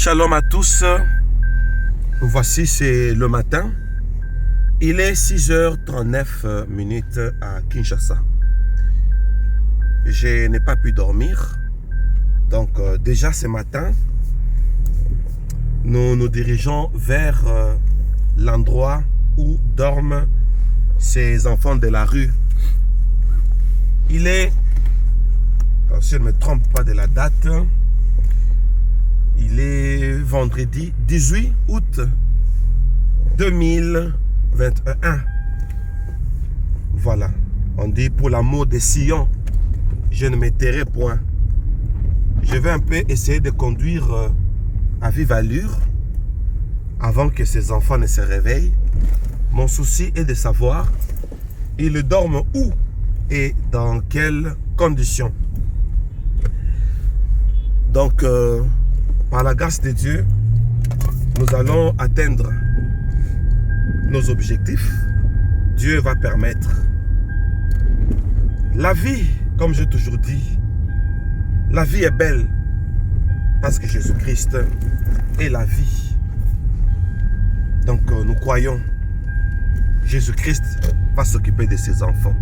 Shalom à tous. Voici, c'est le matin. Il est 6h39 minutes à Kinshasa. Je n'ai pas pu dormir. Donc déjà ce matin, nous nous dirigeons vers l'endroit où dorment ces enfants de la rue. Il est, si je ne me trompe pas de la date, il est vendredi 18 août 2021. Voilà. On dit pour l'amour de Sion, je ne me tairai point. Je vais un peu essayer de conduire à vive allure avant que ces enfants ne se réveillent. Mon souci est de savoir, ils dorment où et dans quelles conditions. Donc, par la grâce de Dieu, nous allons atteindre nos objectifs. Dieu va permettre. La vie, comme j'ai toujours dit, la vie est belle parce que Jésus-Christ est la vie. Donc nous croyons, Jésus-Christ va s'occuper de ses enfants.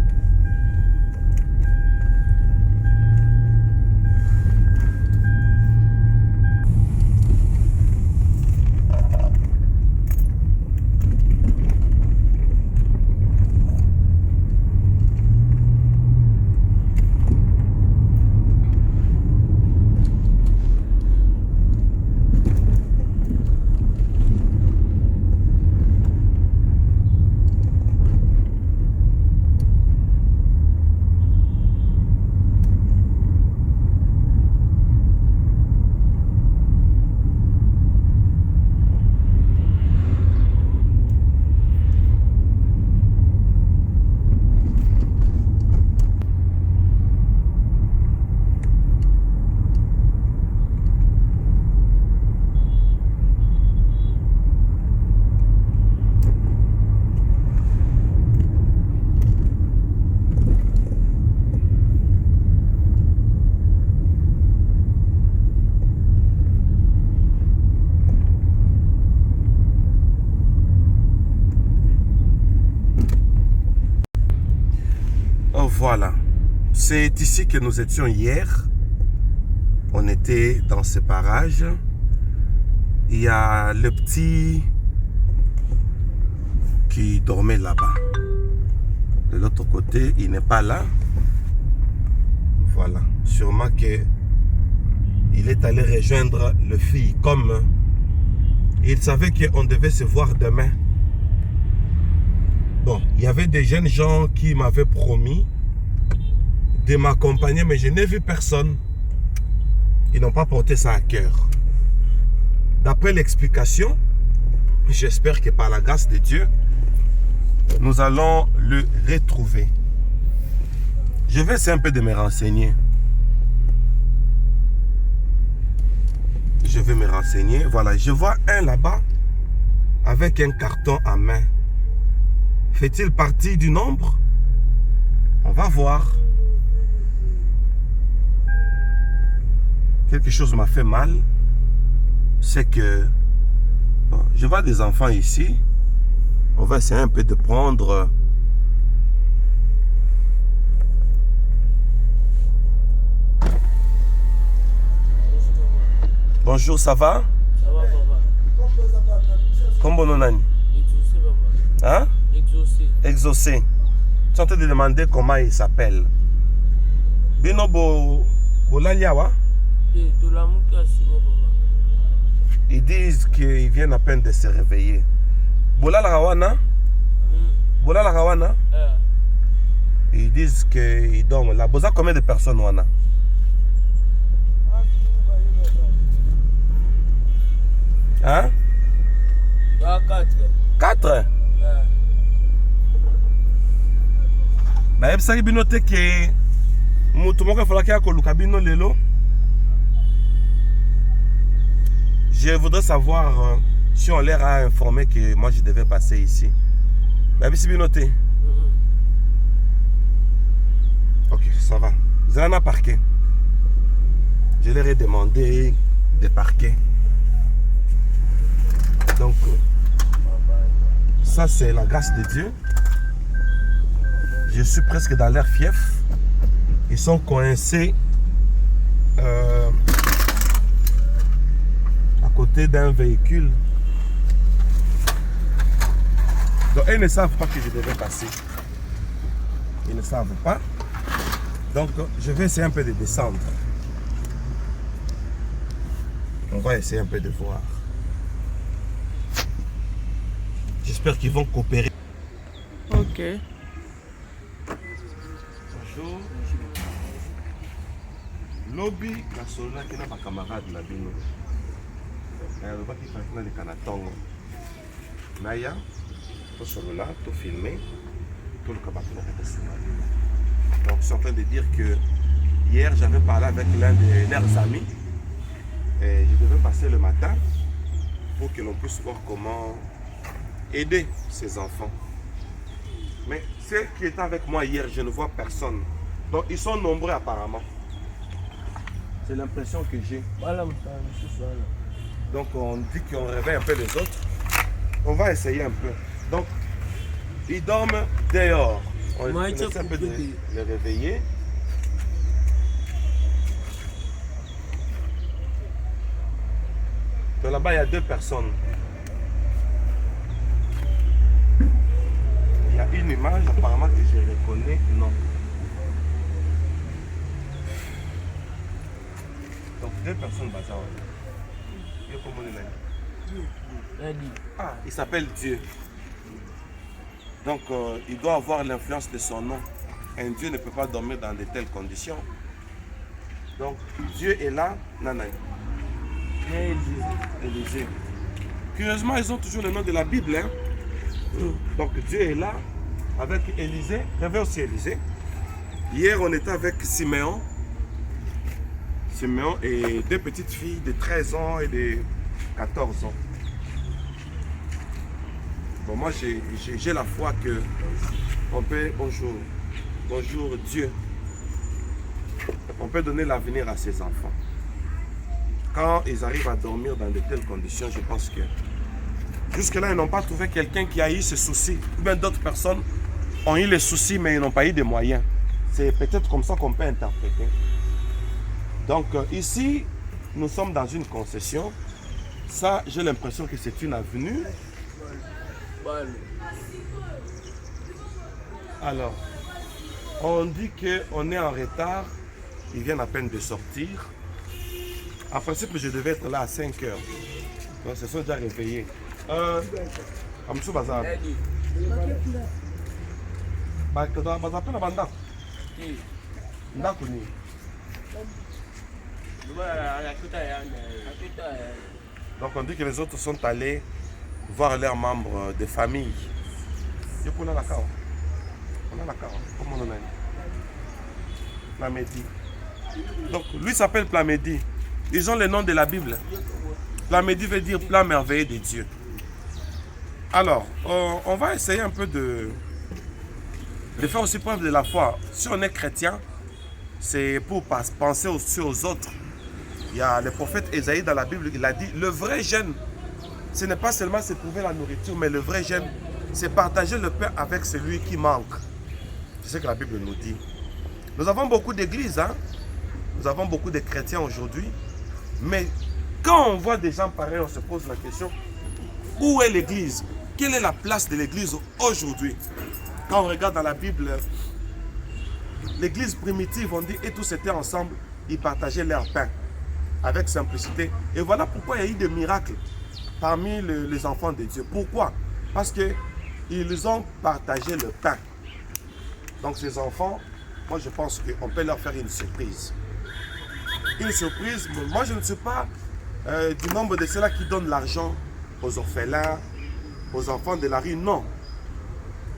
Voilà, c'est ici que nous étions hier. On était dans ce parage. Il y a le petit qui dormait là-bas. De l'autre côté, il n'est pas là. Voilà, sûrement qu'il est allé rejoindre le fille comme il savait qu'on devait se voir demain. Bon, il y avait des jeunes gens qui m'avaient promis de m'accompagner, mais je n'ai vu personne. Ils n'ont pas porté ça à cœur. D'après l'explication, j'espère que par la grâce de Dieu, nous allons le retrouver. Je vais essayer un peu de me renseigner. Je vais me renseigner. Voilà, je vois un là-bas avec un carton à main. Fait-il partie du nombre? On va voir. Quelque chose m'a fait mal. C'est que bon, je vois des enfants ici. On va essayer un peu de prendre bonjour, ça va? Ça va, papa. Comment on a? Exaucé, papa. Hein? Exaucé. Exaucé. Tu es en train de demander comment il s'appelle. Bino Bolaliawa. Et de l'amour qui a suivi, papa. Ils disent qu'ils viennent à peine de se réveiller. Bolalawana? Bolalawana? Ils disent qu'ils dorment là. Boza, combien de personnes wana? Hein? 4. 4? Bah, yebisaki bino te ke mutu moko afalaki akoluka bino lelo. Je voudrais savoir si on leur a informé que moi je devais passer ici. Bah, yebisi bino te. Ok, ça va. Vous avez un parquet. Je leur ai demandé de parquer. Ça, c'est la grâce de Dieu. Je suis presque dans leur fief. Ils sont coincés à côté d'un véhicule. Donc, ils ne savent pas que je devais passer. Ils ne savent pas. Donc, je vais essayer un peu de descendre. On va essayer un peu de voir. J'espère qu'ils vont coopérer. Ok. Bonjour. Lobby, la solna qui n'a pas camarade la bino. Le bas qui fait le canatongo. Naya, tout sur là, tout filmé, tout le cabaret n'a pas de. Donc, je suis en train de dire que hier, j'avais parlé avec l'un de leurs amis. Et je devais passer le matin pour que l'on puisse voir comment aider ces enfants. Mais ceux qui étaient avec moi hier, je ne vois personne. Donc ils sont nombreux apparemment. C'est l'impression que j'ai. Voilà, monsieur Soala. Donc on dit qu'on réveille un peu les autres. On va essayer un peu. Donc ils dorment dehors. On essaie un peu de les réveiller. Donc là-bas, il y a 2 personnes. Il y a une image apparemment que je reconnais. Non. Donc 2 personnes bazar. Ah, il s'appelle Dieu. Donc il doit avoir l'influence de son nom. Un Dieu ne peut pas dormir dans de telles conditions. Donc Dieu est là. Nanani. Élysée. Curieusement, ils ont toujours le nom de la Bible. Hein? Donc Dieu est là avec Élysée. J'avais aussi Élysée. Hier, on était avec Siméon. Siméon et 2 petites filles de 13 ans et de 14 ans. Bon, moi, j'ai la foi que on peut, bonjour Dieu, on peut donner l'avenir à ses enfants. Quand ils arrivent à dormir dans de telles conditions, je pense que jusque-là, ils n'ont pas trouvé quelqu'un qui a eu ce souci. Ou bien d'autres personnes ont eu les soucis, mais ils n'ont pas eu de moyens. C'est peut-être comme ça qu'on peut interpréter. Donc ici, nous sommes dans une concession. Ça, j'ai l'impression que c'est une avenue. Alors, on dit qu'on est en retard. Ils viennent à peine de sortir. En principe, je devais être là à 5 heures. Donc, ils se sont déjà réveillés. Amsou Bazar. Donc, on dit que les autres sont allés voir leurs membres de famille. On a la carte. Comment on a dit? Plamedi. Donc, lui s'appelle Plamedi. Ils ont le nom de la Bible. Plamedi veut dire plat merveilleux de Dieu. Alors, on va essayer un peu de faire aussi preuve de la foi. Si on est chrétien, c'est pour penser aussi aux autres. Il y a le prophète Ésaïe dans la Bible, il a dit, le vrai jeûne, ce n'est pas seulement se trouver la nourriture, mais le vrai jeûne, c'est partager le pain avec celui qui manque. C'est ce que la Bible nous dit. Nous avons beaucoup d'églises, hein? Nous avons beaucoup de chrétiens aujourd'hui. Mais quand on voit des gens pareils, on se pose la question, où est l'église? Quelle est la place de l'église aujourd'hui? Quand on regarde dans la Bible, l'église primitive, on dit, et tous étaient ensemble, ils partageaient leur pain avec simplicité. Et voilà pourquoi il y a eu des miracles parmi les enfants de Dieu. Pourquoi? Parce qu'ils ont partagé le pain. Donc ces enfants, moi je pense qu'on peut leur faire une surprise. Une surprise, moi je ne suis pas du nombre de ceux-là qui donnent l'argent aux orphelins, aux enfants de la rue, non.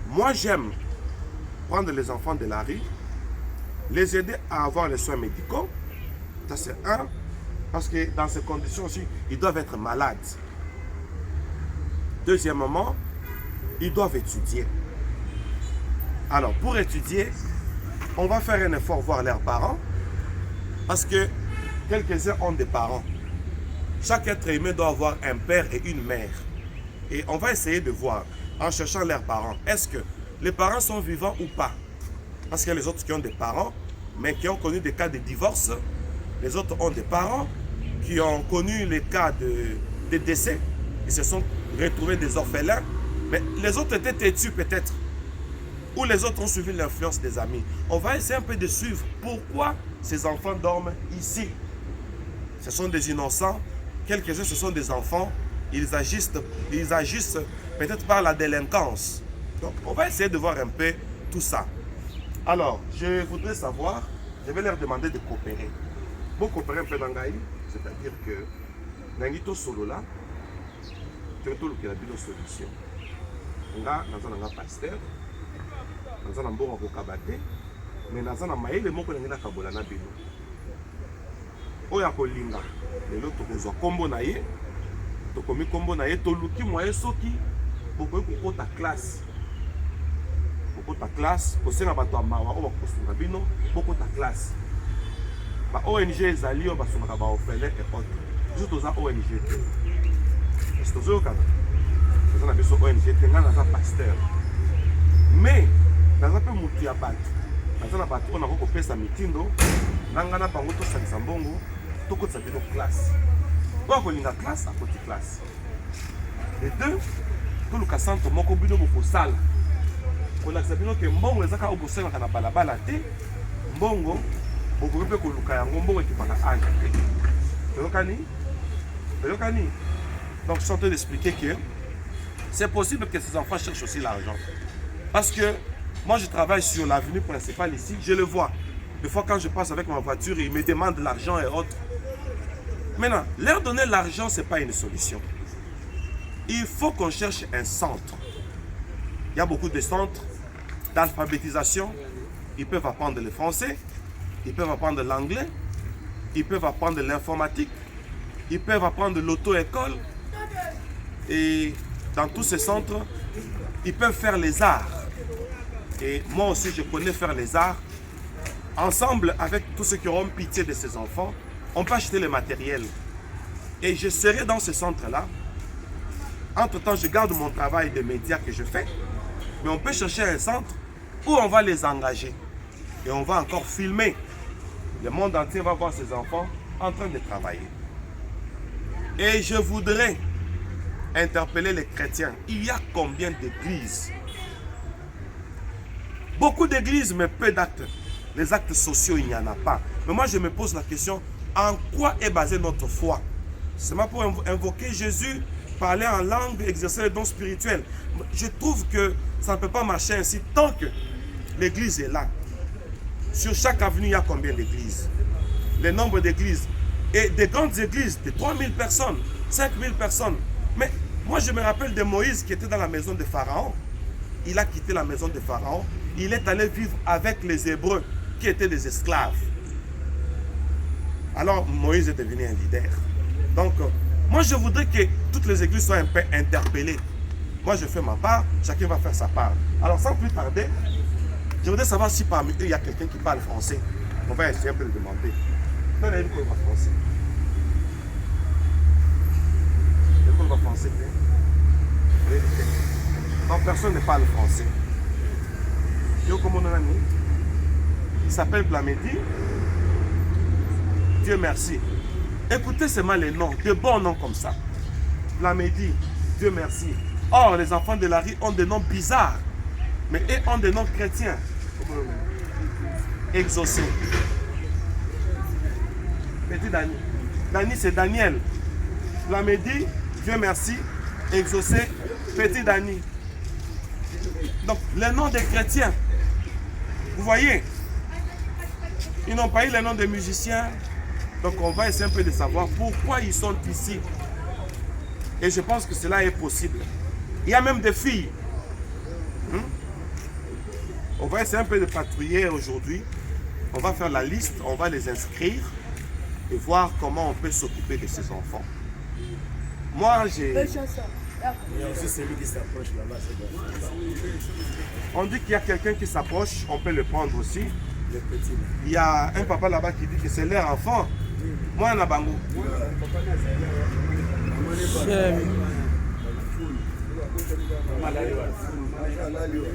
Moi j'aime prendre les enfants de la rue, les aider à avoir les soins médicaux, ça c'est un, parce que dans ces conditions aussi, ils doivent être malades. Deuxièmement, ils doivent étudier. Alors pour étudier, on va faire un effort voir leurs parents, parce que quelques-uns ont des parents. Chaque être humain doit avoir un père et une mère. Et on va essayer de voir. en cherchant leurs parents. Est-ce que les parents sont vivants ou pas? Parce qu'il y a les autres qui ont des parents, mais qui ont connu des cas de divorce. Les autres ont des parents qui ont connu les cas de décès. Ils se sont retrouvés des orphelins. Mais les autres étaient têtus peut-être. Ou les autres ont suivi l'influence des amis. On va essayer un peu de suivre pourquoi ces enfants dorment ici. Ce sont des innocents. Quelques-uns, ce sont des enfants. Ils agissent peut-être par la délinquance. Donc, on va essayer de voir un peu tout ça. Alors, je voudrais savoir, je vais leur demander de coopérer. Pour coopérer un peu dans Gaï, c'est-à-dire que Nangito Solo là, tu as tout le qui a une solution. On a un pasteur, on a un bon avocat, mais on a un maïle moko na kabola na bino. Oya kolinga, lelo tokozwa kombo na ye, tokomi kombo na ye, toluki moye soki bokoki kokota classe. Bokota classe, kosenga bato amawa o bakosunga bino, bokota classe. Ba ONG ezali o basungaka ba orphelin et autres. Biso toza ONG te. Est-ce que tozo kana? Toza na biso ONG te, nga naza pasteur. Mais naza pe mutu ya bato. Naza na bato na kokopesa mitindo, nanga na bango tosalisa mbongo, tokotisa bino classe. Oyo kolinga classe, akoti classe. Les deux, toluka centre moko bino bokosala. Kolakisa bino ke mbongo ezaka obosenga na balabala te, mbongo bokoki mpe koluka yango mbongo ekipaka anja te. Toyokani? Donc je suis en train d'expliquer que c'est possible que ces enfants cherchent aussi l'argent. Parce que moi je travaille sur l'avenue principale ici, je le vois. Des fois quand je passe avec ma voiture, ils me demandent de l'argent et autres. Maintenant, leur donner l'argent, ce n'est pas une solution. Il faut qu'on cherche un centre. Il y a beaucoup de centres d'alphabétisation. Ils peuvent apprendre le français, ils peuvent apprendre l'anglais, ils peuvent apprendre l'informatique, ils peuvent apprendre l'auto-école. Et dans tous ces centres, ils peuvent faire les arts. Et moi aussi, je connais faire les arts. Ensemble, avec tous ceux qui auront pitié de ces enfants, on peut acheter le matériel. Et je serai dans ce centre-là. Entre-temps, je garde mon travail de médias que je fais. Mais on peut chercher un centre où on va les engager. Et on va encore filmer. Le monde entier va voir ces enfants en train de travailler. Et je voudrais interpeller les chrétiens. Il y a combien d'églises? Beaucoup d'églises, mais peu d'actes. Les actes sociaux, il n'y en a pas. Mais moi, je me pose la question, en quoi est basée notre foi? C'est pour invoquer Jésus, parler en langue, exercer les dons spirituels. Je trouve que ça ne peut pas marcher ainsi tant que l'église est là. Sur chaque avenue, il y a combien d'églises? Le nombre d'églises. Et des grandes églises, de 3000 personnes, 5000 personnes. Mais moi, je me rappelle de Moïse qui était dans la maison de Pharaon. Il a quitté la maison de Pharaon. Il est allé vivre avec les Hébreux qui étaient des esclaves. Alors, Moïse est devenu un leader. Donc, moi, je voudrais que toutes les églises soient un peu interpellées. Moi, je fais ma part, chacun va faire sa part. Alors, sans plus tarder, je voudrais savoir si parmi eux, il y a quelqu'un qui parle français. On va essayer un peu de demander. Non, il y a une qui parle français. Il y a une qui parle français. Donc, personne ne parle français. Il s'appelle Blamedi. Dieu merci. Écoutez seulement les noms, de bons noms comme ça. Blamedi, Dieu merci. Or, les enfants de la rue ont des noms bizarres, mais eux ont des noms chrétiens. Exaucé. Petit Dani. Dani, c'est Daniel. Blamedi, Dieu merci. Exaucé, Petit Dani. Donc, les noms des chrétiens, vous voyez, ils n'ont pas eu les noms des musiciens. Donc, on va essayer un peu de savoir pourquoi ils sont ici. Et je pense que cela est possible. Il y a même des filles. On va essayer un peu de patrouiller aujourd'hui. On va faire la liste, on va les inscrire et voir comment on peut s'occuper de ces enfants. Moi, j'ai... Il y a aussi celui qui s'approche là-bas, c'est bon. On dit qu'il y a quelqu'un qui s'approche, on peut le prendre aussi. Les petits. Il y a un papa là-bas qui dit que c'est leur enfant. Moi, on a bango.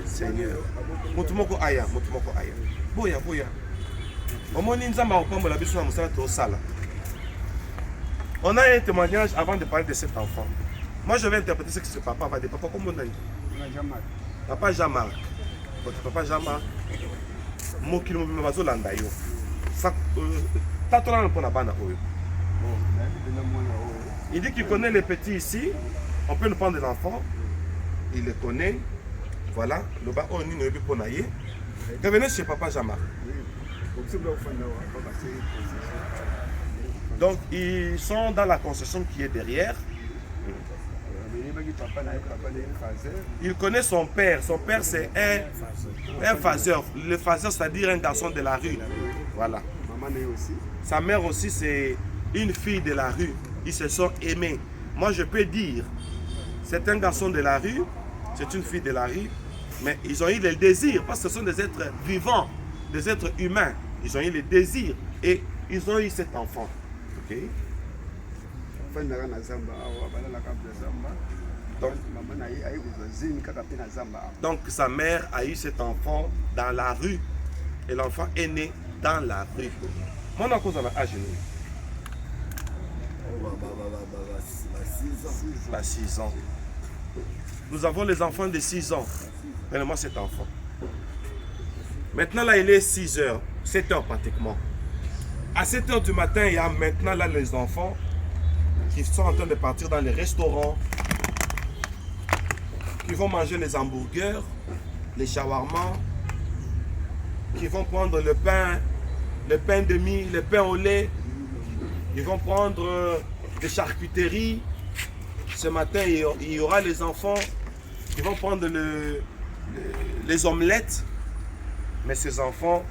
Seigneur. Mutumoko aya. Boya. Omoni nzamba opambola biso na musala to sala. On a un témoignage avant de parler de cet enfant. Moi, je vais interpréter ce que ce papa va dire. Papa, comment on a dit? Papa Jean-Marc. Papa Jean-Marc. Mokilo Mazo Landayo. Il dit qu'il connaît les petits ici. On peut nous prendre des enfants. Il les connaît. Voilà. Le bas, on est pour naïe. Revenez chez Papa Jean-Marc. Donc, ils sont dans la concession qui est derrière. Il connaît son père. Son père, c'est un phaseur. Le phaseur, c'est-à-dire un garçon de la rue. Voilà. Sa mère aussi, c'est une fille de la rue. Ils se sont aimés. Moi, je peux dire, c'est un garçon de la rue, c'est une fille de la rue, mais ils ont eu le désir, parce que ce sont des êtres vivants, des êtres humains. Ils ont eu le désir et ils ont eu cet enfant. Ok? Donc sa mère a eu cet enfant dans la rue et l'enfant est né dans la rue. Mon oncle a âge. 6 ans. Nous avons les enfants de 6 ans. Prenez-moi cet enfant. Maintenant là il est 6 heures, 7 heures pratiquement. À 7 heures du matin, il y a maintenant là les enfants qui sont en train de partir dans les restaurants, qui vont manger les hamburgers, les shawarma, qui vont prendre le pain de mie, le pain au lait, ils vont prendre des charcuteries. Ce matin, il y aura les enfants qui vont prendre les omelettes, mais ces enfants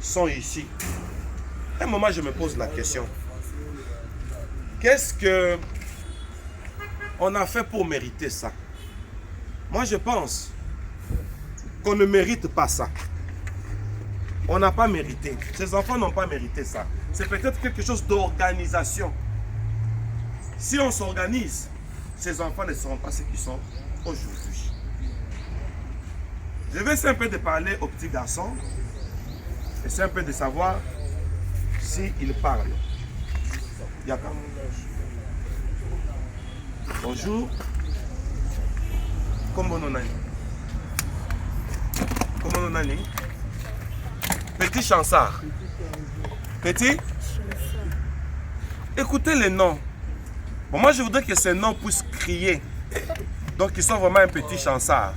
sont ici. À un moment, je me pose la question. Qu'est-ce que on a fait pour mériter ça? Moi, je pense qu'on ne mérite pas ça. On n'a pas mérité. Ces enfants n'ont pas mérité ça. C'est peut-être quelque chose d'organisation. Si on s'organise, ces enfants ne seront pas ce qu'ils sont aujourd'hui. Je vais essayer un peu de parler aux petits garçons. Essayer un peu de savoir s'ils parlent. Yaka. Bonjour. Comment on a dit? Comment on a dit? Petit Chansard. Petit? Écoutez les noms. Bon, moi, je voudrais que ces noms puissent crier. Donc, ils sont vraiment un petit Chansard.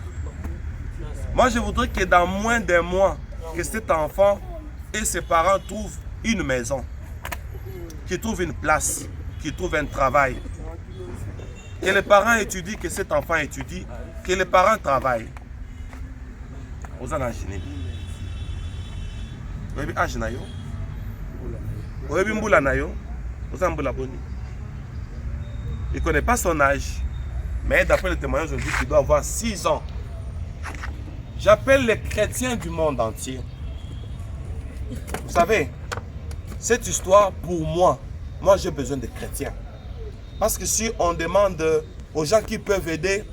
Moi, je voudrais que dans moins d'un mois, que cet enfant et ses parents trouvent une maison, qu'ils trouvent une place, qu'ils trouvent un travail. Que les parents étudient, que cet enfant étudie, que les parents travaillent. Vous en imaginez. Vous avez âge nayo. Vous avez mboula nayo. Vous avez mboula boni. Il ne connaît pas son âge, mais d'après le témoignage, je dis qu'il doit avoir 6 ans. J'appelle les chrétiens du monde entier. Vous savez, cette histoire, pour moi j'ai besoin de chrétiens. Parce que si on demande aux gens qui peuvent aider,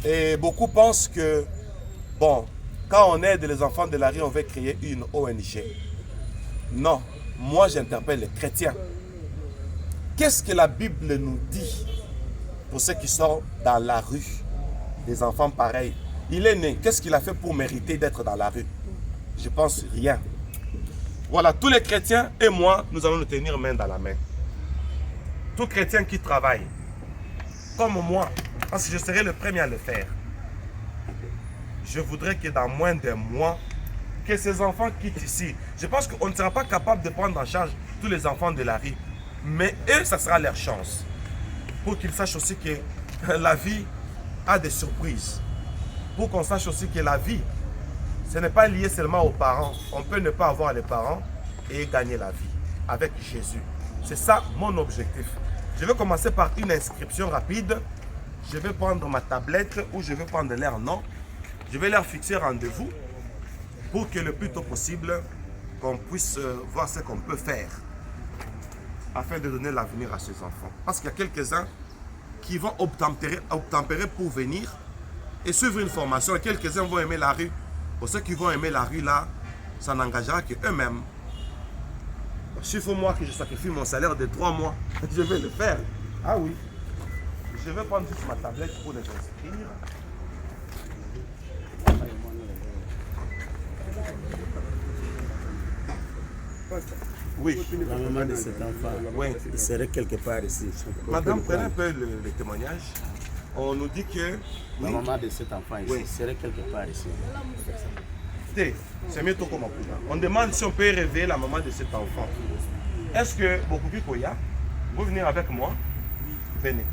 et beaucoup pensent que, bon, quand on aide les enfants de la rue, on va créer une ONG. Non, moi j'interpelle les chrétiens. Qu'est-ce que la Bible nous dit pour ceux qui sont dans la rue? Des enfants pareils. Il est né, qu'est-ce qu'il a fait pour mériter d'être dans la rue? Je pense rien. Voilà, tous les chrétiens et moi, nous allons nous tenir main dans la main. Tout chrétien qui travaille, comme moi, parce que je serai le premier à le faire. Je voudrais que dans moins d'un mois, que ces enfants quittent ici. Je pense qu'on ne sera pas capable de prendre en charge tous les enfants de la rue. Mais eux, ça sera leur chance. Pour qu'ils sachent aussi que la vie a des surprises. Pour qu'on sache aussi que la vie, ce n'est pas lié seulement aux parents. On peut ne pas avoir les parents et gagner la vie avec Jésus. C'est ça mon objectif. Je vais commencer par une inscription rapide. Je vais prendre ma tablette ou je vais prendre leur nom. Je vais leur fixer rendez-vous pour que le plus tôt possible, qu'on puisse voir ce qu'on peut faire afin de donner l'avenir à ces enfants. Parce qu'il y a quelques-uns qui vont obtempérer pour venir et suivre une formation. Quelques-uns vont aimer la rue. Pour ceux qui vont aimer la rue, là, ça n'engagera qu'eux-mêmes. S'il faut moi que je sacrifie mon salaire de 3 mois, je vais le faire. Ah oui. Je vais prendre juste ma tablette pour les inscrire. Oui. La maman de cet enfant, Oui. il serait quelque part ici. Madame, prenez un peu le témoignage. On nous dit que... La Oui. maman de cet enfant ici, Oui. serait quelque part ici. C'est mieux comme on demande si on peut réveiller la maman de cet enfant. Est-ce que Bokupi Koya, vous venez avec moi? Venez.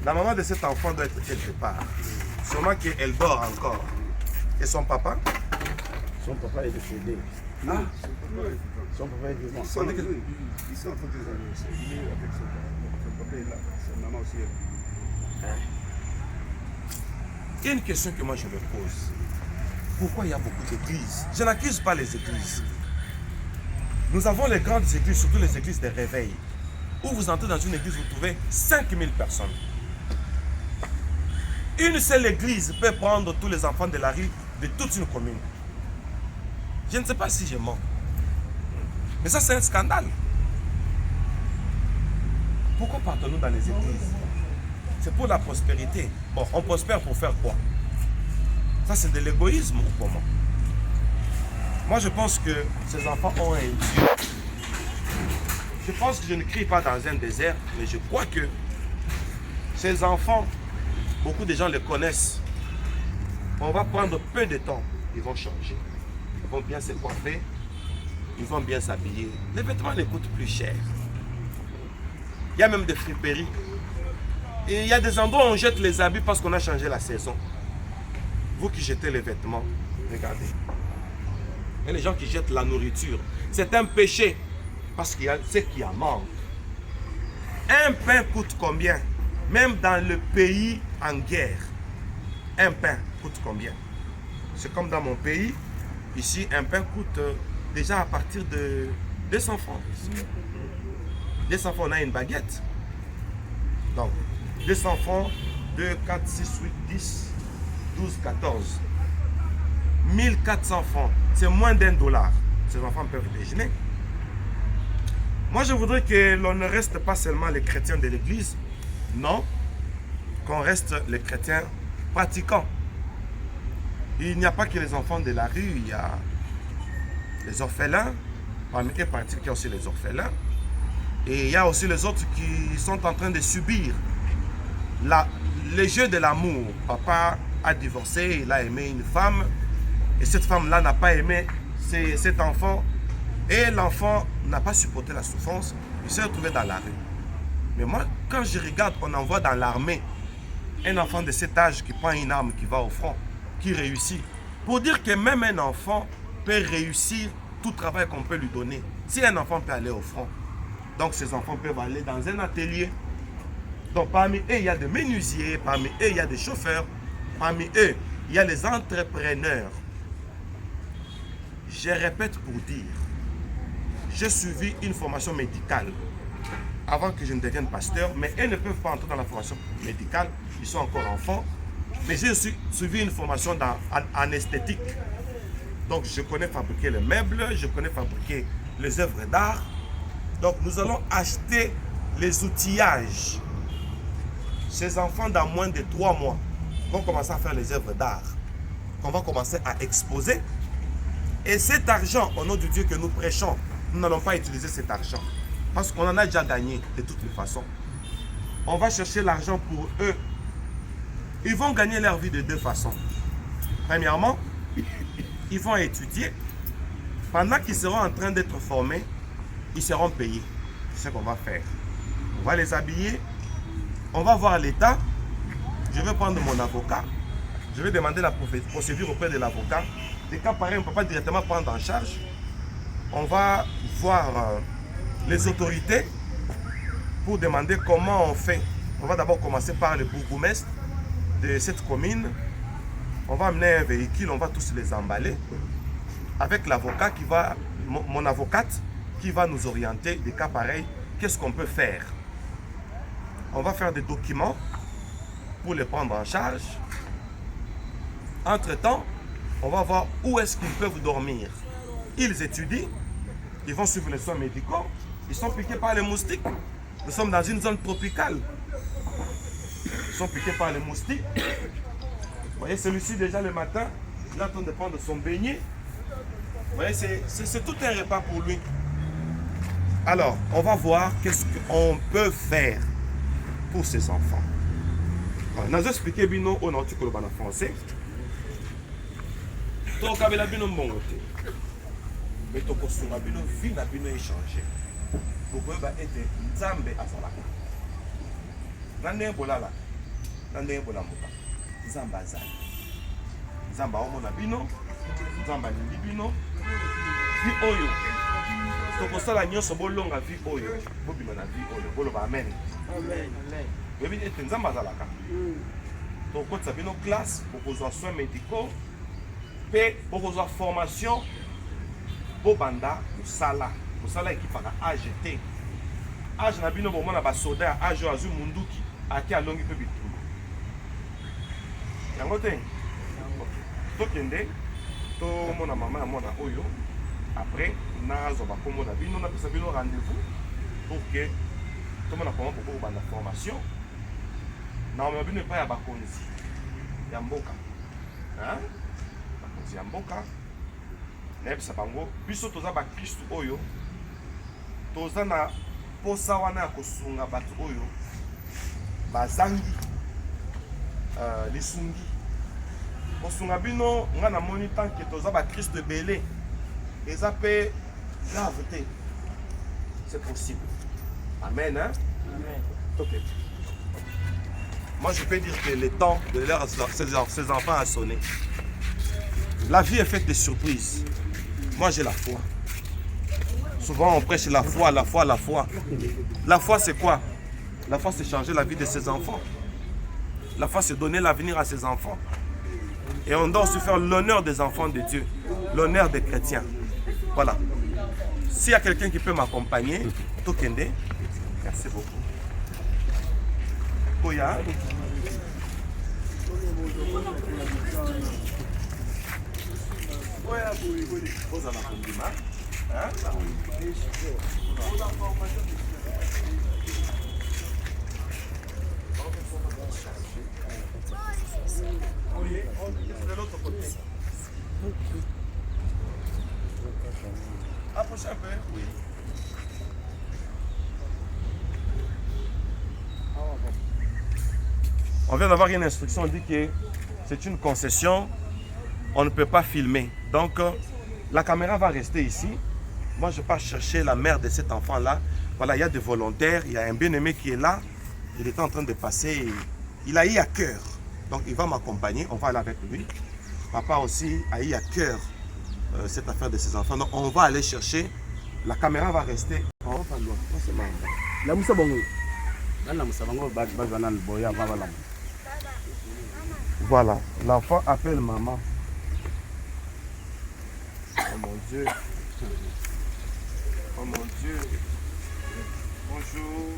La maman de cet enfant doit être quelque part. Sûrement qu'elle dort encore. Et son papa? Son papa est décédé. Ah. Son papa est vivant. On dit que- Ils sont en train de il est avec son papa est là, sa maman aussi. Il y a une question que moi je me pose. Pourquoi il y a beaucoup d'églises? Je n'accuse pas les églises. Nous avons les grandes églises, surtout les églises de réveil, où vous entrez dans une église, vous trouvez 5000 personnes. Une seule église peut prendre tous les enfants de la rue de toute une commune. Je ne sais pas si je mens. Mais ça, c'est un scandale. Pourquoi partons-nous dans les églises? C'est pour la prospérité. Bon, on prospère pour faire quoi? Ça, c'est de l'égoïsme ou comment? Moi, je pense que ces enfants ont un Dieu. Je pense que je ne crie pas dans un désert, mais je crois que ces enfants, beaucoup de gens les connaissent. On va prendre peu de temps, ils vont changer. Ils vont bien se coiffer, ils vont bien s'habiller. Les vêtements ne coûtent plus cher. Il y a même des friperies. Et il y a des endroits où on jette les habits parce qu'on a changé la saison. Vous qui jetez les vêtements, regardez. Et les gens qui jettent la nourriture, c'est un péché parce qu'il y a ce qui en manque. Un pain coûte combien? Même dans le pays en guerre, un pain coûte combien? C'est comme dans mon pays, ici un pain coûte déjà à partir de 200 francs. 200 francs, on a une baguette. Donc, 200 francs, 2, 4, 6, 8, 10, 12, 14. 1400 francs, c'est moins d'$1. Ces enfants peuvent déjeuner. Moi, je voudrais que l'on ne reste pas seulement les chrétiens de l'église, non, qu'on reste les chrétiens pratiquants. Il n'y a pas que les enfants de la rue, il y a les orphelins, parmi eux, il y a aussi les orphelins, et il y a aussi les autres qui sont en train de subir les jeux de l'amour. Papa a divorcé, il a aimé une femme, et cette femme-là n'a pas aimé cet enfant, et l'enfant n'a pas supporté la souffrance, il s'est retrouvé dans la rue. Mais moi, quand je regarde, on envoie dans l'armée un enfant de cet âge qui prend une arme, qui va au front, qui réussit. Pour dire que même un enfant peut réussir tout travail qu'on peut lui donner. Si un enfant peut aller au front, donc ces enfants peuvent aller dans un atelier. Donc parmi eux, il y a des menuisiers, parmi eux, il y a des chauffeurs, parmi eux, il y a les entrepreneurs. Je répète pour dire, j'ai suivi une formation médicale avant que je ne devienne pasteur, mais elles ne peuvent pas entrer dans la formation médicale, ils sont encore enfants. Mais j'ai aussi suivi une formation en esthétique. Donc je connais fabriquer les meubles, je connais fabriquer les œuvres d'art. Donc nous allons acheter les outillages. Ces enfants, dans moins de 3 mois, vont commencer à faire les œuvres d'art qu'on va commencer à exposer. Et cet argent, au nom de Dieu que nous prêchons, nous n'allons pas utiliser cet argent. Parce qu'on en a déjà gagné de toutes les façons. On va chercher l'argent pour eux. Ils vont gagner leur vie de 2 façons. Premièrement, ils vont étudier. Pendant qu'ils seront en train d'être formés, ils seront payés. C'est ce qu'on va faire. On va les habiller. On va voir l'État. Je vais prendre mon avocat. Je vais demander la procédure auprès de l'avocat. Des cas pareils, on ne peut pas directement prendre en charge. On va voir les autorités pour demander comment on fait. On va d'abord commencer par le bourgmestre de cette commune. On va amener un véhicule, on va tous les emballer avec l'avocat qui va, mon avocate qui va nous orienter des cas pareils. Qu'est-ce qu'on peut faire? On va faire des documents pour les prendre en charge. Entre-temps, on va voir où est-ce qu'ils peuvent dormir. Ils étudient, ils vont suivre les soins médicaux, ils sont piqués par les moustiques. Nous sommes dans une zone tropicale. Ils sont piqués par les moustiques. Vous voyez, celui-ci déjà le matin, il est en train de prendre son beignet. Vous voyez, c'est tout un repas pour lui. Alors, on va voir qu'est-ce qu'on peut faire pour ces enfants. Nous allons expliquer bino au nom en français. Donc, avec la bino bon côté. Mais ton costume a bino vie na bino échangé. Pour que va être Nzambe à Salaka. Nande bolala. Nande bolamuka. Nzambe azali. Nzambe omo na bino. Nzambe lingi bino. Vi oyo. Tokosala nyonso bolonga vi oyo. Bobima na vi oyo. Boloba amen. Amen. Bebi ete Nzambe azalaka. Tokotisa bino classe pour kozwa soins médicaux. Pe pour kozwa formation. Bobanda musala. Musala ekipaka AGT. Age na bino bomona ba soda age azu munduki ati alongi pe bitulu. Yango te. Tokende to mona mama ya mona oyo. Après nazo ba kombo na bino na pesa bino rendez-vous pour que to mona comment pour banda formation. Na mona bino pa ya bakonzi. Ya mboka. Hein? Bakonzi ya mboka. Na pesa bango biso toza ba Kristo oyo. Toza na posa wana ya kosunga bato oyo bazangi lisungi kosunga bino nga na moni tanke toza ba Christ ebele eza pe grave te, c'est possible. Amen, hein? Amen. Okay. Moi je peux dire que le temps de leur ces enfants a sonné. La vie est faite de surprises. Moi j'ai la foi. Souvent on prêche la foi, la foi, la foi. La foi c'est quoi? La foi c'est changer la vie de ses enfants. La foi c'est donner l'avenir à ses enfants. Et on doit aussi faire l'honneur des enfants de Dieu, l'honneur des chrétiens. Voilà. S'il y a quelqu'un qui peut m'accompagner, Tokende, merci beaucoup. Koya. Approchez un peu. Oui. On vient d'avoir une instruction, on dit que c'est une concession, on ne peut pas filmer. Donc, la caméra va rester ici. Moi, je pars chercher la mère de cet enfant-là. Voilà, il y a des volontaires, il y a un bien-aimé qui est là. Il est en train de passer. Il a eu à cœur. Donc, il va m'accompagner. On va aller avec lui. Papa aussi a eu à cœur cette affaire de ses enfants. Donc, on va aller chercher. La caméra va rester. On va loin. Voilà, l'enfant appelle maman. Oh mon Dieu. Oh mon Dieu. Bonjour.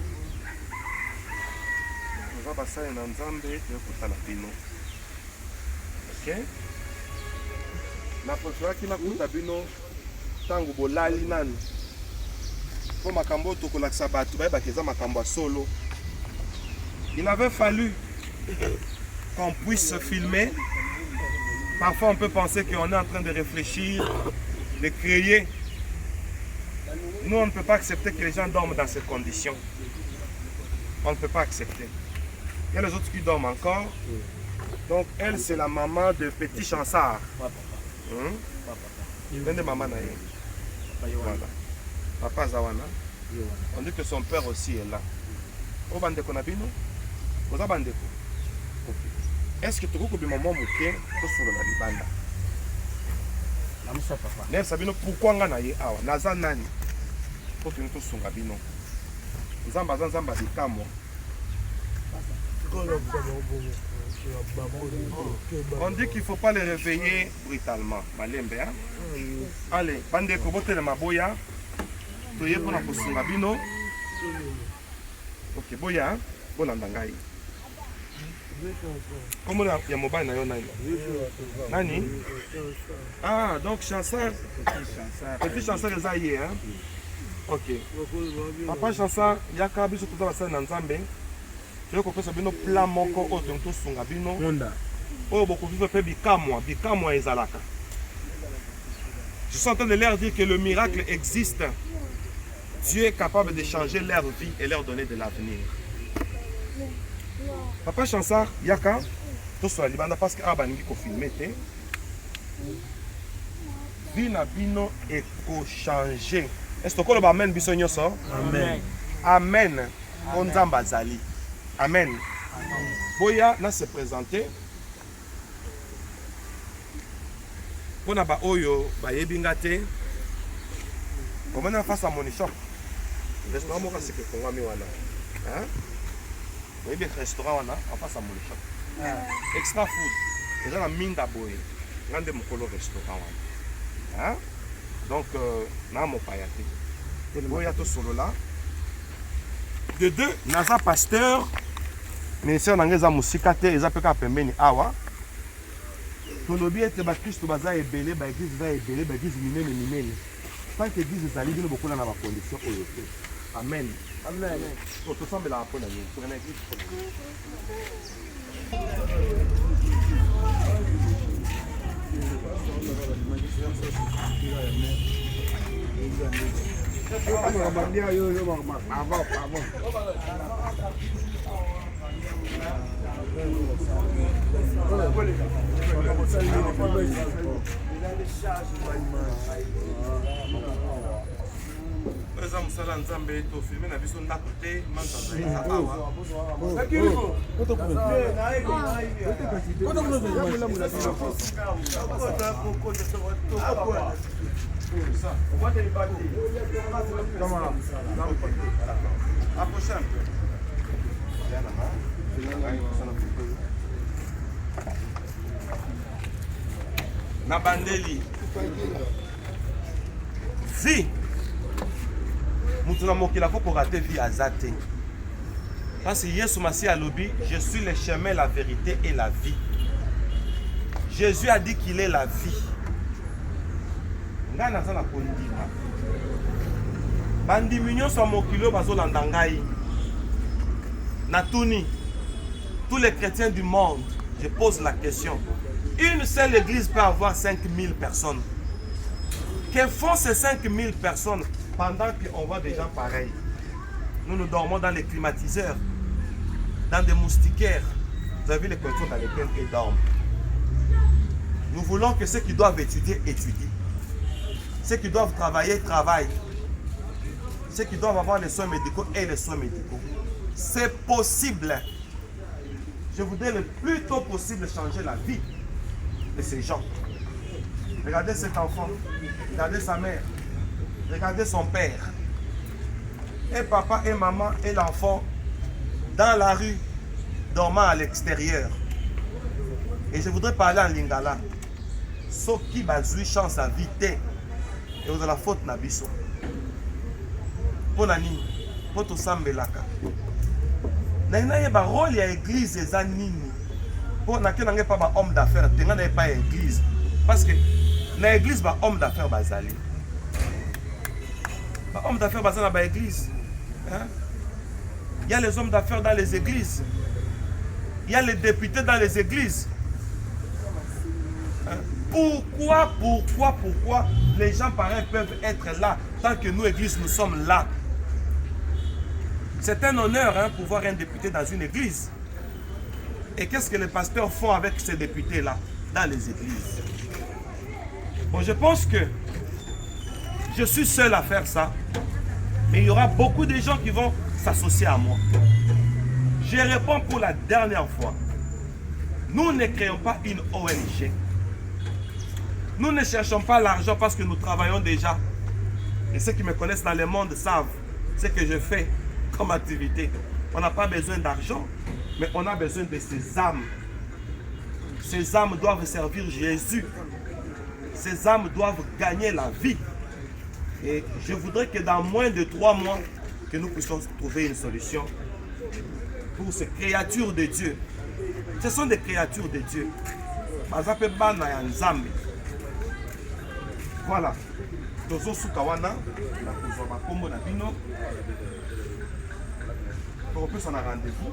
On va passer un ensemble et on va faire. Ok? La prochaine qui n'a pas bino tango bolali nani. Pour makambo tokola sabatu ba keza makambo solo. Il avait fallu qu'on puisse filmer. Parfois on peut penser qu'on est en train de réfléchir, de créer. Nous on ne peut pas accepter que les gens dorment dans ces conditions. On ne peut pas accepter. Il y a les autres qui dorment encore. Donc elle c'est la maman de Petit Chansard. Papa maman voilà. Papa Zawana. On dit que son père aussi est là. Au bandeko nabino? Oza bandeko. Est-ce que tu as maman mouké pour sur la libanda? Papa. Sabino pourquoi on a awa naza nani? Pour que nous tous songa bino. Nzamba nzamba bitamo. On dit qu'il ne faut pas les réveiller brutalement. Malembe, hein? Allez, bandeko bote le maboya. Toye pour la songa bino. Ok, boya, bon andangai. Comment il y a mobile Nani? Ah, donc Chansard. Petit Chansard est aillé, hein? Ok. Papa Chansard, il y a qu'à biso tout dans la scène Nzambe. Je comprends ça bino plan moko auto to sunga bino. Oh beaucoup vivre pe bikamwa ezalaka. Je suis en train de leur dire que le miracle existe. Dieu est capable de changer leur vie et leur donner de l'avenir. Papa Chansard, Yaka, tout sur la Libanda parce que Abangi ko filmé té. Bina bino eko changer. Est-ce que le amen biso nyoso? Amen. Amen. Onzamba zali. Amen. Boya na se présenter. Pona ba oyo ba yebinga te. Comment on face à mon shop? Restaurant moi c'est que konga mi wana. Hein? Oui, bien restaurant wana en face à mon shop. Extra food. Déjà la minga boy. Grande mokolo restaurant wana. Hein? Donc na mo payate. Boya to solo là. De deux, naza pasteur. Ministère nangeza musika te ezapeka pembeni awa. Tolobi ete ba Kristo baza ebele ba église va ebele ba église minene. Tant que église ezali bino bokola na ba condition oyo te. Amen. Amen. To semble la pona ni. Pour une église. Musala Nzambe to filmer na biso ndako te manza za awa. Approchez un peu. Nabandeli. Vie. Mutuna mokila faut rater vie azate. Parce que Yesu Masi a lobby, je suis le chemin, la vérité et la vie. Jésus a dit qu'il est la vie. Ngana za na kondima. Bandi mignon so mokilo bazo landangai. Natuni. Tous les chrétiens du monde, je pose la question. Une seule église peut avoir 5000 personnes. Que font ces 5000 personnes pendant qu'on voit des gens pareils? Nous dormons dans les climatiseurs, dans des moustiquaires. Vous avez vu les conditions dans lesquelles ils dorment. Nous voulons que ceux qui doivent étudier, étudient. Ceux qui doivent travailler, travaillent. Ceux qui doivent avoir les soins médicaux et les soins médicaux. C'est possible. Je voudrais le plus tôt possible changer la vie de ces gens. Regardez cet enfant, regardez sa mère, regardez son père. Et papa et maman et l'enfant dans la rue, dormant à l'extérieur. Et je voudrais parler en lingala. Ce qui bazui chance à vite. Et vous avez la faute nabiso. Pour nani, pour tout sambelaka. N'a pas rôle ya église eza nini. Pour na kenanga pas ba homme d'affaires, tenga na pas église. Parce que na église ba homme d'affaires bazali. Ba homme d'affaires bazali ba église. Hein? Il y a les hommes d'affaires dans les églises. Il y a les députés dans les églises. Hein? Pourquoi les gens pareils peuvent être là tant que nous, églises, nous sommes là? C'est un honneur hein, pour voir un député dans une église. Et qu'est-ce que les pasteurs font avec ces députés-là dans les églises? Bon, je pense que je suis seul à faire ça. Mais il y aura beaucoup de gens qui vont s'associer à moi. Je réponds pour la dernière fois. Nous ne créons pas une ONG. Nous ne cherchons pas l'argent parce que nous travaillons déjà. Et ceux qui me connaissent dans le monde savent ce que je fais comme activité. On n'a pas besoin d'argent, mais on a besoin de ces âmes. Ces âmes doivent servir Jésus. Ces âmes doivent gagner la vie. Et je voudrais que dans moins de 3 mois, que nous puissions trouver une solution pour ces créatures de Dieu. Ce sont des créatures de Dieu. Bazape bana ya nzambe. Voilà. Tozo sukawana na kozwa bakombo na bino. Pour que ça a rendez-vous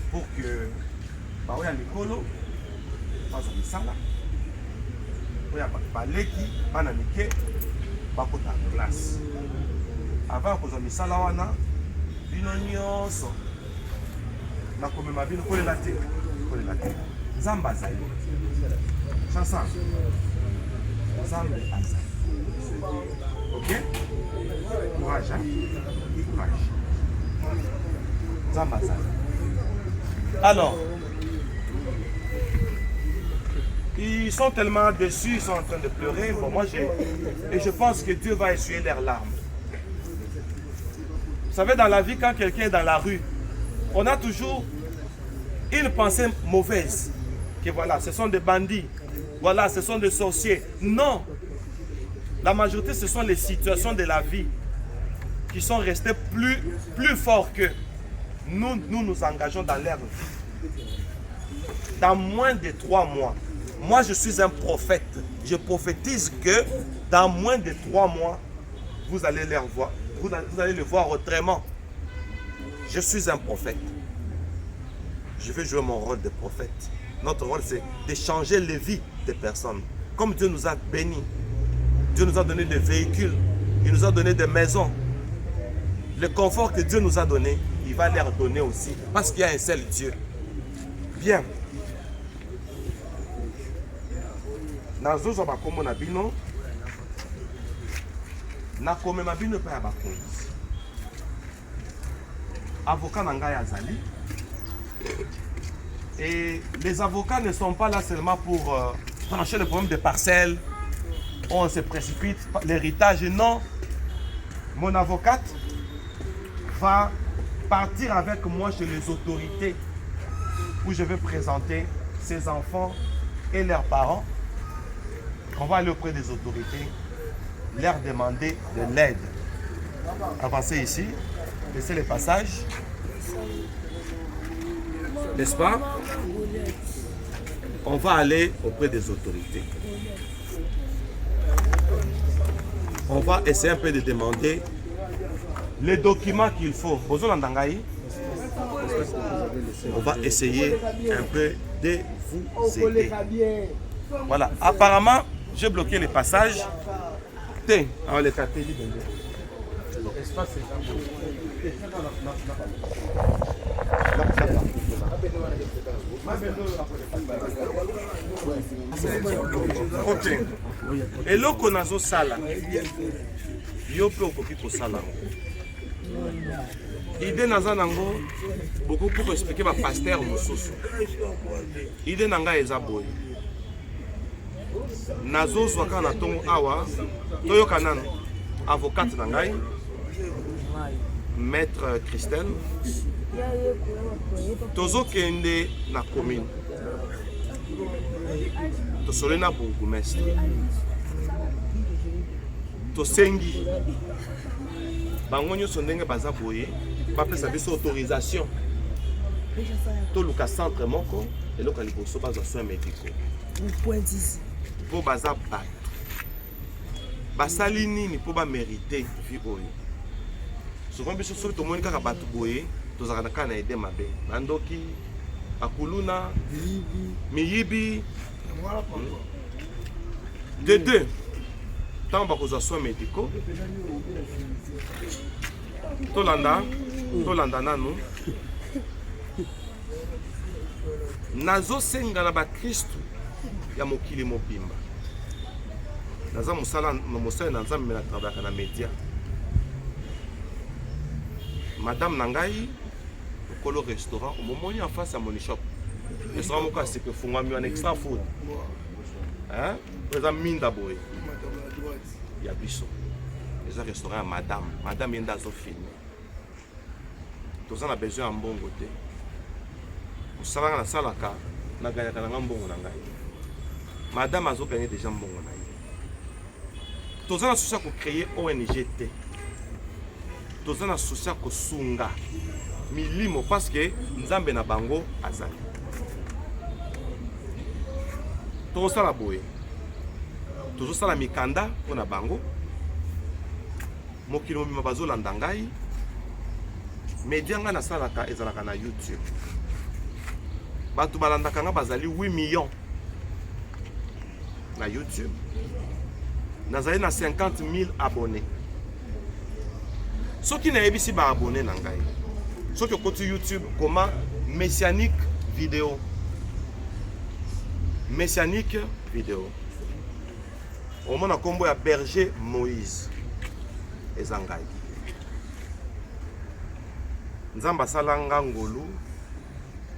pour que baoya mikolo bazwa misala. Oya baleki bana mike bakota classe. Avant kozwa misala wana bino nyonso na komema bino kolela te. Nzambe azali. Chanson. Nzambe azali. Ok? Courage, hein? Courage. Nzambe azali. Alors, ils sont tellement déçus, ils sont en train de pleurer. Bon, et je pense que Dieu va essuyer leurs larmes. Vous savez, dans la vie, quand quelqu'un est dans la rue, on a toujours une pensée mauvaise. Que voilà, ce sont des bandits. Voilà, ce sont des sorciers. Non. La majorité, ce sont les situations de la vie qui sont restées plus forts que nous nous engageons dans leur vie. Dans moins de 3 mois, moi je suis un prophète. Je prophétise que dans moins de 3 mois, vous allez les voir. Vous allez le voir autrement. Je suis un prophète. Je vais jouer mon rôle de prophète. Notre rôle, c'est de changer les vies des personnes. Comme Dieu nous a bénis, Dieu nous a donné des véhicules, il nous a donné des maisons. Le confort que Dieu nous a donné, il va leur donner aussi. Parce qu'il y a un seul Dieu. Bien. Nazozo bakomo na bino. Na kome ma bino pa ya bakonzi. Avocat nanga ya zali. Et les avocats ne sont pas là seulement pour trancher le problème des parcelles. On se précipite, l'héritage, non. Mon avocate va partir avec moi chez les autorités où je vais présenter ses enfants et leurs parents. On va aller auprès des autorités, leur demander de l'aide. Avancez ici, laissez les passages. N'est-ce pas? On va aller auprès des autorités. On va essayer un peu de demander les documents qu'il faut. On va essayer un peu de vous aider. Voilà. Apparemment, j'ai bloqué les passages. Tiens, on les a dit. Ok. Et là qu'on a sala, yo pe okoki ko sala. Idée naza nango beaucoup pour expliquer ma pasteur mosusu. Idée nanga eza boy. Nazo zwaka na tongo awa, toyoka nano avocate nangai, maître Christelle. Tozo kende na commune. Tosole na bourgmestre. Tosengi. Bango nyonso ndenge baza boye, bapesa biso autorisation. Toluka centre moko, eloka liboso bazwa soins médicaux. Po baza bato. Basali nini po ba mériter vie oyo. Souvent biso soki tomoni kaka bato boye, tozaka na kana ede mabe. Bandoki, bakuluna, miyibi. De deux, tant bakozwa soins médicaux. Tolanda nanu. Nazo senga na ba Kristo ya mokili mobimba. Naza musala na nzambe na travailler na média. Madame Nangai, au restaurant, au moment où en face à mon shop. Le restaurant moko c'est que fungwami un extra food. Hein? Présent minda boy. Il y a biso. Les restaurants à madame yenda zo filmer. Tous on a besoin en bon côté. Pour ça na salaka na gagner kana mbongo na ngai. Madame a gagné déjà mbongo na ye. Tous on a souci pour créer ONGT. Tous on a souci pour sunga milimo parce que nzambe na bango azali. Tozosala boye. Tozosala mikanda mpona bango. Mokili mobima bazolanda ngai. Media nga nasalaka ezalaka na YouTube. Bato balandaka nga bazali 8 millions na YouTube. Nazali na 50 000 abonnés. Soki na ebisi ba abonné na ngai. Soki okoti YouTube comment messianique vidéo. Messianique vidéo. Au mona kombo ya berger Moïse ezangai. Nzamba salanga ngolu